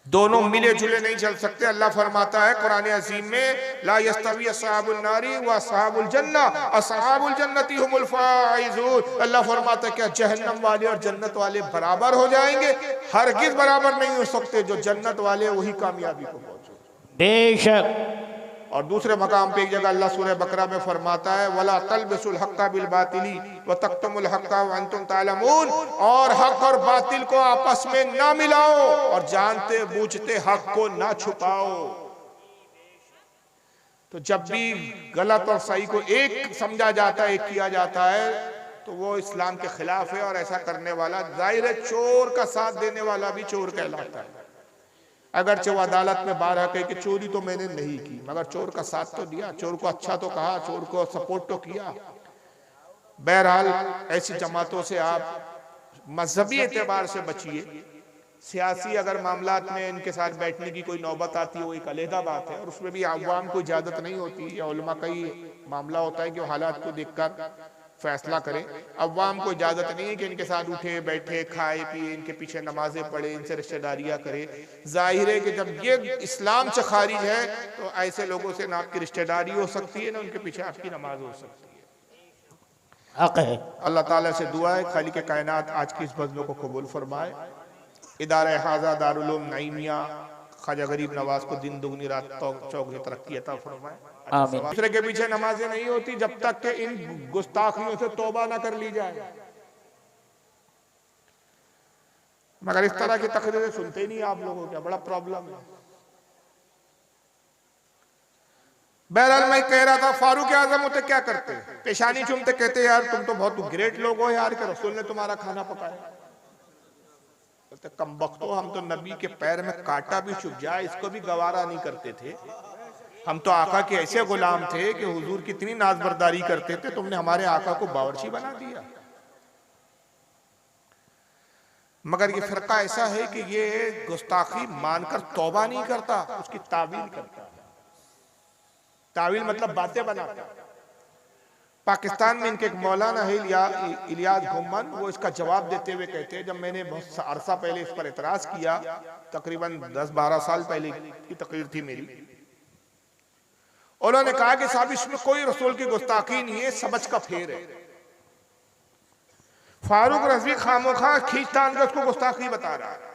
दोनों मिले जुले नहीं चल सकते। अल्लाह फरमाता है कुरान अजीम में ला यस्तवी अस्हाबुन नारी व अस्हाबुल जन्नह, अस्हाबुल जन्नती हुमुल फाइजून। अल्लाह फरमाता है क्या जहन्नम वाले और जन्नत वाले बराबर हो जाएंगे? हरगिज बराबर नहीं हो सकते। जो जन्नत वाले वही कामयाबी को पहुंचे। बेशक। और दूसरे मकाम पे एक जगह अल्लाह सूरह बकरा में फरमाता है वला तलबिसुल हक्का बिल बातिली व तक्तमुल हक्का व अंतुम तालमून, और हक और बातिल को आपस में ना मिलाओ और जानते बूझते हक को ना छुपाओ। तो जब भी गलत और सही को एक समझा जाता है, एक किया जाता है, तो वो इस्लाम के खिलाफ है। और ऐसा करने वाला जाहिर है चोर का साथ देने वाला भी चोर कहलाता है। अगरचे वो अदालत में बारह कहे कि चोरी तो मैंने नहीं की, मगर चोर का साथ तो दिया, चोर को अच्छा तो कहा, चोर को सपोर्ट तो किया। बहरहाल ऐसी जमातों से आप मजहबी एतबार से बचिए। सियासी अगर मामलात में इनके साथ बैठने की कोई नौबत आती है वो एक अलहदा बात है, और उसमें भी अवाम को इजाजत नहीं होती, या उलमा का ही मामला होता है कि वो हालात को देखकर फैसला करें। अवाम को इजाजत नहीं है कि इनके साथ उठे बैठे, खाए पिए, इनके पीछे नमाजें पढ़े, इनसे रिश्तेदारियां करे। जाहिर है कि जब ये इस्लाम से खारिज है तो ऐसे लोगों से ना आपकी रिश्तेदारी हो सकती है, ना उनके पीछे आपकी नमाज हो सकती है। हक है। अल्लाह ताला से दुआ है खालिक कायनात आज की इस बज़्म को कबूल फरमाए। इदारा हाजा दारुल उलूम नईमिया ख्वाजा गरीब नवाज को दिन दुगनी रात चौगुनी तरक्की अता फरमाए। आमीन। दूसरे के पीछे नमाजें नहीं होती जब तक कि इन गुस्ताखियों से तौबा ना कर ली जाए। मगर इस तरह की तकरीरें सुनते ही नहीं आप लोगों का, बड़ा प्रॉब्लम है। बहरहाल मैं कह रहा था फारूक आजम होते क्या करते, पेशानी चूमते, कहते यार तुम तो बहुत ग्रेट लोग हो यार कि रसूल ने तुम्हारा खाना पकाया। बोलते कमबख्तो, हम तो नबी के पैर में कांटा भी चुभ जाए इसको भी गवारा नहीं करते थे। हम तो आका के ऐसे गुलाम थे कि हुजूर की इतनी नाजबरदारी करते थे, तुमने हमारे आका को बावर्ची बना दिया। मगर ये फिरका ऐसा है कि ये गुस्ताखी मानकर तौबा नहीं करता, उसकी तावील करता। तावील मतलब बातें बनाता। पाकिस्तान में इनके एक मौलाना है इलियास घुम्मन, वो इसका जवाब देते हुए कहते हैं, जब मैंने बहुत अरसा पहले इस पर एतराज किया, तकरीबन 10-12 साल पहले की तकरीर थी मेरी, उन्होंने कहा कि साहब इसमें कोई रसूल की गुस्ताखी नहीं है, समझ का फेर है। फारूक रज़वी खामोखा खींचतान के उसको गुस्ताखी बता रहा है।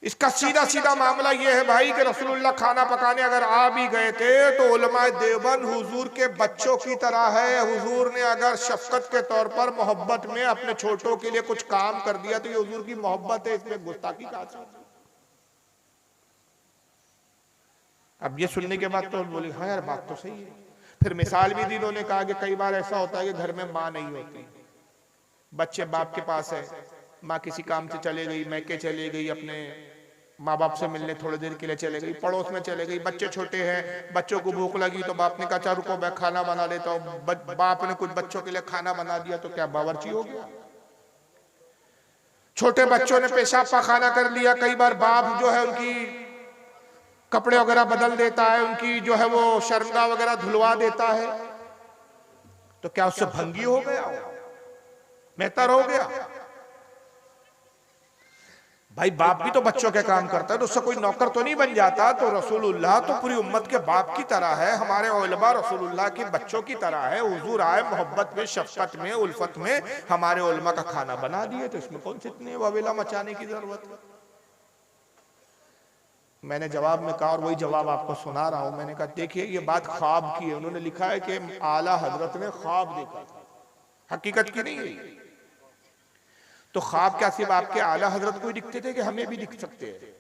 इसका सीधा सीधा मामला यह है भाई कि रसूलुल्लाह खाना पकाने अगर आ भी गए थे तो उलमाए देवबंद हुजूर के बच्चों की तरह है। हुजूर ने अगर शफकत के तौर पर मोहब्बत में अपने छोटों के लिए कुछ काम कर दिया तो ये हुजूर की मोहब्बत है, इसमें गुस्ताखी कहां से? अब ये सुनने के बाद तो बोले हाँ यार बात तो सही है। फिर मिसाल भी दी, उन्होंने कहा कि कई बार ऐसा होता है कि घर में माँ नहीं होती, बच्चे बाप के पास है, माँ किसी काम से चले गई, मैके चले गई, अपने माँ बाप से मिलने थोड़ी देर के लिए चले गई, पड़ोस में चले गई, बच्चे छोटे हैं, बच्चों को भूख लगी तो बाप ने कहा चार रुको मैं खाना बना लेता हूँ। बाप ने कुछ बच्चों के लिए खाना बना दिया तो क्या बावर्ची हो गया? छोटे बच्चों ने पेशाब पाखाना कर लिया, कई बार बाप जो है उनकी कपड़े वगैरह बदल देता है, उनकी जो है वो शर्मगा वगैरह धुलवा देता है, तो क्या उससे भंगी हो गया, मेहतर हो गया? भाई बाप भी तो बच्चों के काम करता है, तो उससे कोई नौकर तो नहीं बन जाता। तो रसूलुल्लाह तो पूरी उम्मत के बाप की तरह है, हमारे उलमा रसूलुल्लाह के बच्चों की तरह है। हुजूर आए मोहब्बत में, शफकत में, उल्फत में हमारे उलमा का खाना बना दिए, तो इसमें कौन सी इतनी ववेला मचाने की जरूरत है? मैंने जवाब में कहा, और वही जवाब आपको सुना रहा हूं। मैंने कहा देखिए ये बात ख्वाब की है। उन्होंने लिखा है कि आला हजरत ने ख्वाब देखा था, हकीकत की नहीं है। तो ख्वाब क्या सिर्फ आपके आला हजरत को ही दिखते थे कि हमें भी दिख सकते हैं?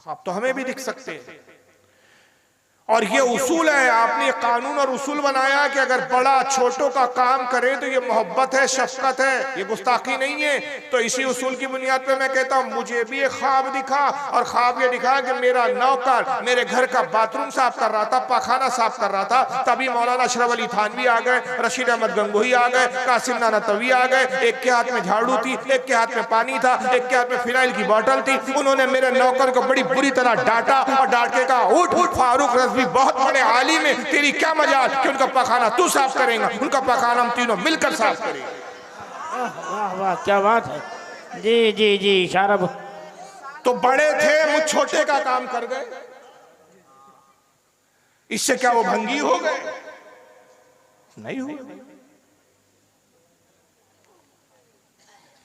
ख्वाब तो हमें भी दिख सकते हैं। और ये उसूल है, आपने कानून और उसूल बनाया कि अगर बड़ा छोटों का काम करे तो ये मोहब्बत है, शफकत है, ये गुस्ताखी नहीं है। तो इसी उसूल की बुनियाद पे मैं कहता हूं मुझे भी एक ख्वाब दिखा, और ख्वाब ये दिखा कि मेरा नौकर मेरे घर का बाथरूम साफ कर रहा था, पाखाना साफ कर रहा था। तभी मौलाना अशरफ अली थानवी आ गए, रशीद अहमद गंगोही आ गए, कासिम नानातवी आ गए। एक के हाथ में झाड़ू थी, एक के हाथ में पानी था, एक के हाथ में फिनाइल की बोतल थी। उन्होंने मेरे नौकर को बड़ी बुरी तरह डांटा और डांट के कहा, उठ उठ फारूक रज़वी बहुत बड़े आलिम है, तेरी क्या मजाल कि उनका पखाना तू साफ करेगा, उनका पखाना हम तीनों मिलकर साफ करेंगे। वाह वाह क्या बात है। जी जी जी इशारा। तो बड़े थे, मुझ छोटे का काम कर गए, इससे क्या वो भंगी हो गए? नहीं हुए।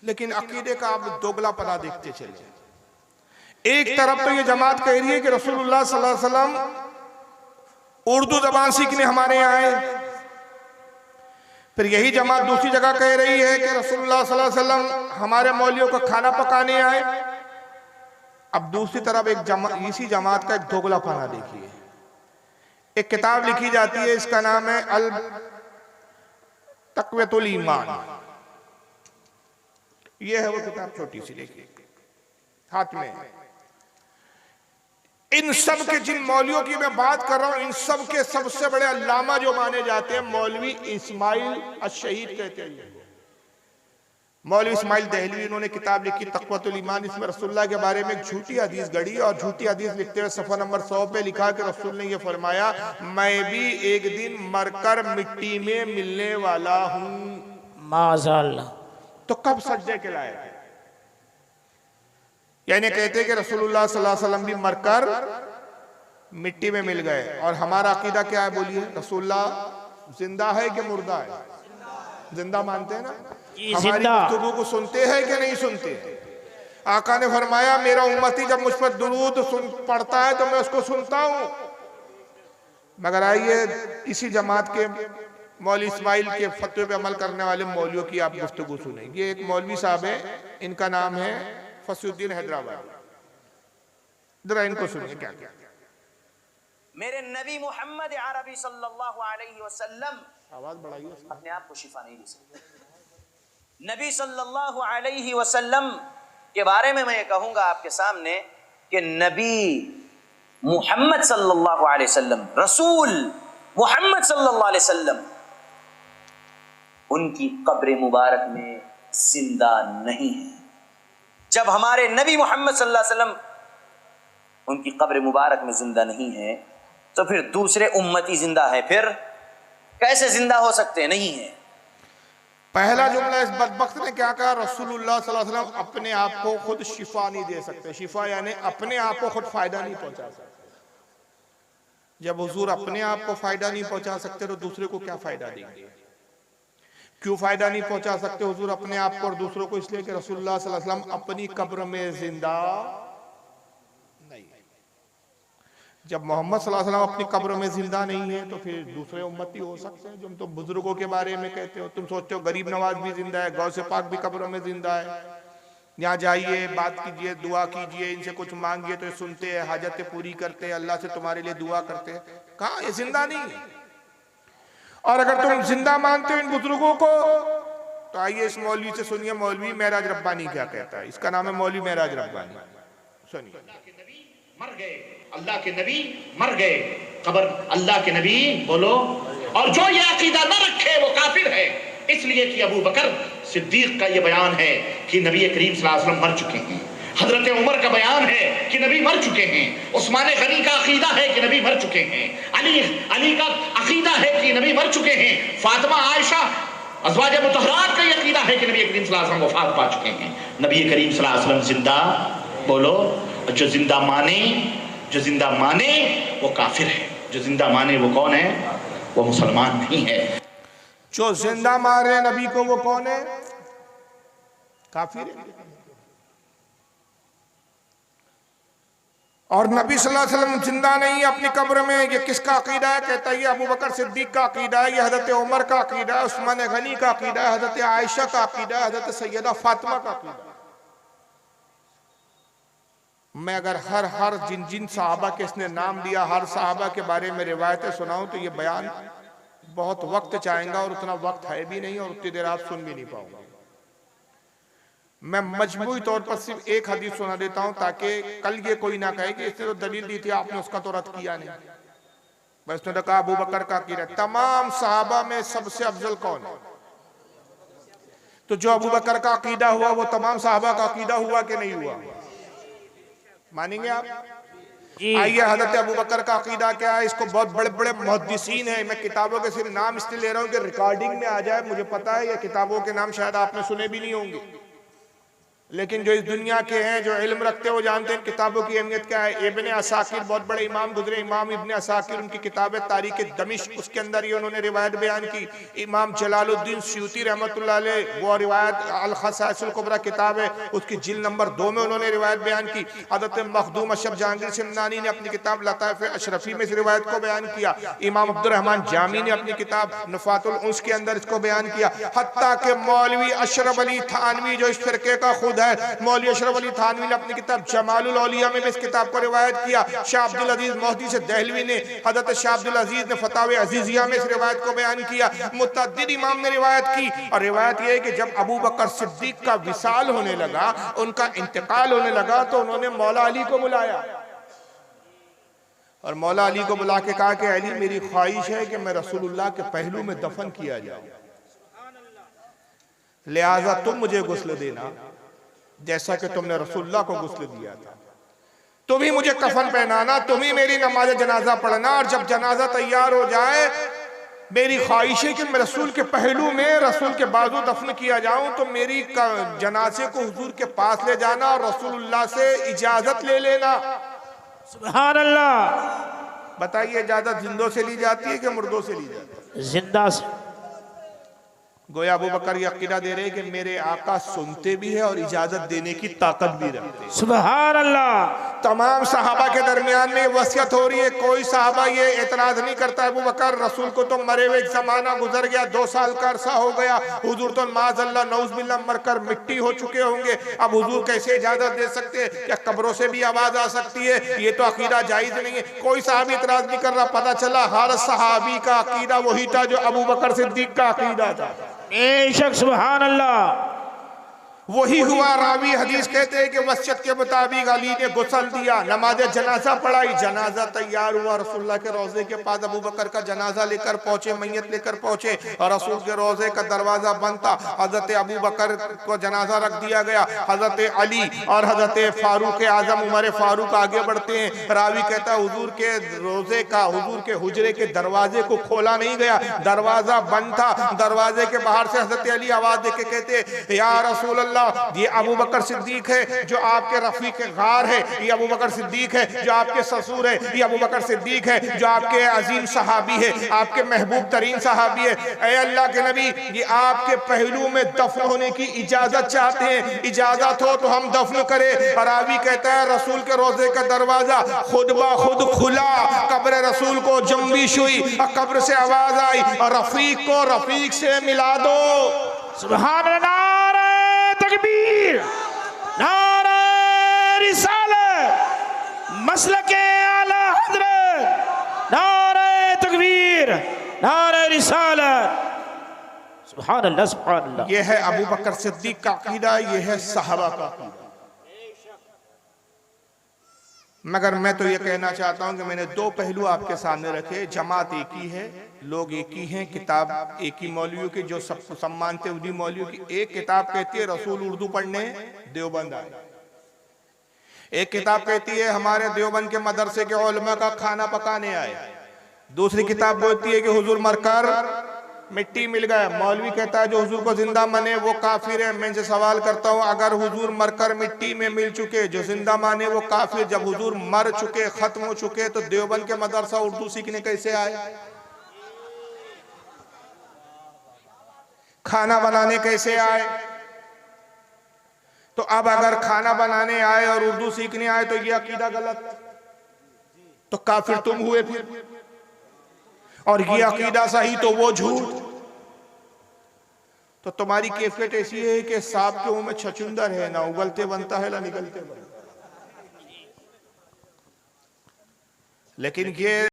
लेकिन अकीदे का आप दोगलापना देखते चले। एक तरफ तो ये जमात कह रही है कि रसूलुल्लाह सल्लल्लाहु अलैहि वसल्लम उर्दू जबान सीखने हमारे यहाँ आए, फिर यही जमात दूसरी जगह कह रही है कि रसूलुल्लाह सल्लल्लाहु अलैहि वसल्लम हमारे मौलियों को खाना पकाने आए। अब दूसरी तरफ इसी जमात का एक दोगलापना देखिए। एक किताब लिखी जाती है, इसका नाम है अल तक़वियतुल ईमान। ये है वो किताब, छोटी सी, देखिए हाथ में। इन सब के जिन मौलवियों की मैं बात कर रहा हूं, इन सब के सबसे बड़े अल्लामा जो माने जाते हैं मौलवी इस्माइल अश-शहीद कहते हैं। मौलवी इस्माइल दहलवी, इन्होंने किताब लिखी तक़वियतुल ईमान। इसमें रसूलुल्लाह के बारे में एक झूठी हदीस गढ़ी, और झूठी हदीस लिखते हुए सफ़ा नंबर 100 पे लिखा कि रसूल ने ये फरमाया, मैं भी एक दिन मरकर मिट्टी में मिलने वाला हूं। माज़ाल्लाह। तो कब सजदे के लायक है? यानी कहते कि रसूलुल्लाह सल्लल्लाहु अलैहि वसल्लम भी मरकर मिट्टी में मिल गए। और हमारा अकीदा क्या है बोलिए? रसूलुल्लाह जिंदा है कि मुर्दा है? जिंदा मानते हैं ना? हमारी गुफ्तगू को सुनते हैं कि नहीं सुनते? आका ने फरमाया, मेरा उम्मती जब मुझ पर दुरूद पढ़ता है तो मैं उसको सुनता हूं। मगर आइए इसी जमात के मौलवी इस्माइल के फतवे पे अमल करने वाले मौलवियों की आप गुफ्तगू सुनेंगे। एक मौलवी साहब है, इनका नाम है फसीउद्दीन हैदराबाद। जरा इनको सुनिए क्या क्या। मेरे नबी मोहम्मद अरबी सल्लल्लाहु अलैहि वसल्लम, आवाज बढ़ाइए, अपने आप को शिफा नहीं दे सकते। नबी सल्लल्लाहु अलैहि वसल्लम के बारे में मैं ये कहूंगा आपके सामने कि नबी मोहम्मद सल्लल्लाहु अलैहि वसल्लम, रसूल मोहम्मद सल्लल्लाहु अलैहि वसल्लम, उनकी कब्र मुबारक में जिंदा नहीं है। जब हमारे नबी मोहम्मद सल्लल्लाहु अलैहि वसल्लम उनकी कब्र मुबारक में जिंदा नहीं है, तो फिर दूसरे उम्मती जिंदा है, फिर कैसे जिंदा हो सकते? नहीं है। पहला जुमला इस बदबख्त ने क्या कहा? रसूलुल्लाह सल्लल्लाहु अलैहि वसल्लम अपने आप को खुद शिफा नहीं दे सकते। शिफा यानी अपने आप को खुद फायदा नहीं पहुंचा सकते। जब हुजूर अपने आप को फायदा नहीं पहुंचा सकते तो दूसरे को क्या फायदा देंगे? क्यों फायदा नहीं पहुंचा सकते हुजूर अपने आप को और दूसरों को? इसलिए कि रसूलुल्लाह सल्लल्लाहु अलैहि वसल्लम अपनी कब्र में जिंदा नहीं। जब मोहम्मद सल्लल्लाहु अलैहि वसल्लम अपनी कब्र में जिंदा नहीं है तो फिर दूसरे उम्मती हो सकते हैं। जो तुम बुजुर्गों के बारे में कहते हो, तुम सोचते हो गरीब नवाज भी जिंदा है, गौसे पाक भी कब्र में जिंदा है, यहाँ जाइए, बात कीजिए, दुआ कीजिए, इनसे कुछ मांगिए तो ये सुनते हैं, हाजतें पूरी करते हैं, अल्लाह से तुम्हारे लिए दुआ करते हैं। कहाँ? ये जिंदा नहीं है। और अगर तुम जिंदा मानते हो इन बुजुर्गों को तो आइए इस मौलवी से सुनिए, मौलवी महराज रब्बानी क्या कहता है। इसका नाम है मौलवी महराज रब्बानी। सुनिए। मर गए, अल्लाह के नबी मर गए, कब्र अल्लाह के नबी बोलो, और जो ये अकीदा न रखे वो काफिर है। इसलिए कि अबू बकर सिद्दीक का ये बयान है कि नबी करीम सल्लल्लाहु अलैहि वसल्लम मर चुके हैं। हजरत उमर का बयान है कि नबी मर चुके हैं। उस्मान गनी का अकीदा है कि नबी मर चुके हैं। अली का अकीदा है कि नबी मर चुके हैं। फातिमा आयशा अज़वाज मुतहरात का ये अकीदा है कि नबी करीम सल्लल्लाहु अलैहि वसल्लम वफात पा चुके हैं। नबी करीम सल्लल्लाहु अलैहि वसल्लम जिंदा बोलो। जो जिंदा माने वो काफिर है। जो जिंदा माने वो कौन है? वो मुसलमान नहीं है। जो जिंदा मारे नबी को वो कौन है? काफिर है। और नबी सल्लल्लाहु अलैहि वसल्लम जिंदा नहीं अपनी कब्र में। ये किसका अकीदा है? कहता है ये अबू बकर सिद्दीक का अकीदा है, ये हजरत उमर का अकीदा है, उस्मान गनी का अकीदा है, हजरत आयशा का अकीदा है, हजरत सैयदा फातिमा का अकीदा है। मैं अगर हर जिन जिन साहबा के इसने नाम दिया, हर साहबा के बारे में रिवायतें सुनाऊं तो ये बयान बहुत वक्त चाहेगा, और उतना वक्त है भी नहीं, और उतनी देर आप सुन भी नहीं पाऊंगा। मैं मजबूरी तौर पर सिर्फ एक हदीस सुना देता हूं ताकि कल ये कोई ना कहे कि इसने तो दलील दी थी आपने उसका तो रद्द किया नहीं। बस उसने तो कहा अबू बकर का अकीदा। तमाम साहबा में सबसे अफजल कौन है? तो जो अबू बकर का अकीदा हुआ वो तमाम साहबा का अकीदा हुआ कि नहीं हुआ? मानेंगे आप? आइए, हजरत अबू बकर का अकीदा क्या है? इसको बहुत बड़े बड़े मुहद्दिसीन हैं, मैं किताबों के सिर्फ नाम इसलिए ले रहा हूं कि रिकॉर्डिंग में आ जाए। मुझे पता है ये किताबों के नाम शायद आपने सुने भी नहीं होंगे, लेकिन जो इस दुनिया के हैं, जो इल्म रखते हैं, वो जानते हैं किताबों की अहमियत क्या है। इब्न असाकिर बहुत बड़े इमाम गुजरे, इमाम इब्न असाकिर, उनकी किताब है तारीख दमिश्क, उसके अंदर ये उन्होंने रिवायत बयान की। इमाम जलालुद्दीन सयूती रहमतुल्लाह अलैह, वो रिवायत अल खसाइसुल कुबरा किताब है, उसकी जिल्द नंबर 2 में उन्होंने रिवायत बयान की। हज़रत मखदूम अशरफ जहांगीर सिमनानी ने अपनी किताब लताइफ अशरफी में इस रिवायत को बयान किया। इमाम अब्दुर्रहमान जामी ने अपनी किताब नुफातुल उन्स के अंदर इसको बयान किया। हत्ता के मौलवी अशरफ अली थानवी जो इस फिरके का खुद है, मौलवी अशरफ अली थानवी ने अपनी किताब जमालुल औलिया में भी इस किताब को रिवायत किया। शाह अब्दुल अजीज मोहदी से दहलवी ने, हजरत शाह अब्दुल अजीज ने फतावे अजीजिया में इस रिवायत को बयान किया। मुतअद्दिद इमाम ने रिवायत की, और रिवायत यह है कि जब अबू बकर सिद्दीक का विसाल होने लगा, उनका इंतकाल होने लगा, तो उन्होंने मौला अली को बुलाया और मौला अली को बुला के कहा कि अली, मेरी ख्वाहिश है कि मैं रसूलुल्लाह के पहलू में दफन किया जाऊं, लिहाजा तुम मुझे गुस्ल देना जैसा कि तुमने रसूलुल्लाह को गुस्ल दिया था। तुम ही मुझे कफन पहनाना, तुम ही मेरी नमाज जनाजा पढ़ना, और जब जनाजा तैयार हो जाए मेरी ख्वाहिश है कि मैं रसूल के पहलू में, रसूल के बाजू दफन किया जाऊं, तो मेरी जनाजे को हुजूर के पास ले जाना और रसूलुल्लाह से इजाजत ले लेना। सुभान अल्लाह। बताइए, इजाजत जिंदों से ली जाती है कि मुर्दों से ली जाती है? जिंदा से। गोया अबू बकर ये अकीदा दे रहे कि मेरे आका सुनते भी है और इजाजत देने की ताकत भी रखते हैं। सुभान अल्लाह। तमाम सहाबा के दरमियान में वसीयत हो रही है, कोई सहाबा ये एतराज नहीं करता अबू बकर रसूल को तो मरे हुए जमाना गुजर गया, 2 साल का अरसा हो गया, हुजूर तो माज़अल्लाह नौज़ुबिल्लाह मरकर मिट्टी हो चुके होंगे, अब हुजूर कैसे इजाजत दे सकते हैं? क्या कब्रों से भी आवाज आ सकती है? ये तो अकीदा जायज नहीं है। कोई सहाबी इतराज नहीं कर रहा। पता चला हर सहाबी का अकीदा वही था जो अबू बकर सिद्दीक का अकीदा था। बेशक, सुभान अल्लाह। वही हुआ। रावी हदीस कहते हैं कि वसीयत के मुताबिक अली ने गुस्ल दिया, नमाज जनाजा पढ़ाई, जनाजा तैयार हुआ, रसूलुल्लाह के रोजे के पास अबू बकर का जनाजा लेकर पहुंचे, मैयत लेकर पहुंचे, और रसूल के रोजे का दरवाजा बंद था। हजरत अबू बकर को जनाजा रख दिया गया, हजरत अली और हजरत फारूक आजम उमर फारूक आगे बढ़ते हैं। रावी कहता है हुजूर के रोजे का, हुजूर के हुजरे के दरवाजे को खोला नहीं गया, दरवाजा बंद था। दरवाजे के बाहर से हजरत अली आवाज देके कहते या रसूल अल्लाह, ये अबू बकर सिद्दीक है जो आपके रफीक गार है, ये अबू बकर सिद्दीक है जो आपके ससुर है, ये अबू बकर सिद्दीक है जो आपके अजीम सहाबी है, आपके महबूब तरीन सहाबी है। ऐ अल्लाह के नबी, ये आपके पहलू में दफन होने की इजाजत चाहते हैं, इजाजत हो तो हम दफन करें। रावी कहता है रसूल के रोजे का दरवाजा खुद ब खुद खुला, कब्र रसूल को जंबिश हुई, कब्र से आवाज आई और रफीक को रफीक से मिला दो। सुभान अल्लाह। तकबीर, नारा रिसालत, मसलके आला हज़रत, नारा तकबीर, नारा रिसालत। सुभान अल्लाह, सुभान अल्लाह। ये है अबू बकर सिद्दीक का अकीदा, ये है सहाबा का अकीदा। मगर मैं तो ये कहना चाहता हूं कि मैंने 2 पहलू आपके सामने रखे। जमात एक ही है, लोग एक ही हैं, किताब एक ही मौलवियों की, जो सबको सम्मानते उन्हीं मौलवियों की। एक किताब कहती है रसूल उर्दू पढ़ने देवबंद आए, एक किताब कहती है हमारे देवबंद के मदरसे के उलमा का खाना पकाने आए, दूसरी किताब बोलती है कि हुजूर मरकर मिट्टी मिल गया। मौलवी कहता है जो हुजूर को जिंदा माने वो काफिर है। मैं इनसे सवाल करता हूँ, अगर हुजूर मरकर मिट्टी में मिल चुके, जो जिंदा माने वो काफिर, जब हुजूर मर चुके, खत्म हो चुके, तो देवबंद के मदरसा उर्दू सीखने कैसे आए? खाना बनाने कैसे आए? तो अब अगर खाना बनाने आए और उर्दू सीखने आए तो ये अकीदा गलत। तो काफिर तुम हुए फिर, और ये अकीदा सही तो वो झूठ। तो तुम्हारी कैफियत ऐसी है कि सांप के मुंह में छचुंदर है, ना उगलते बनता है ना निकलते बनता है। लेकिन ये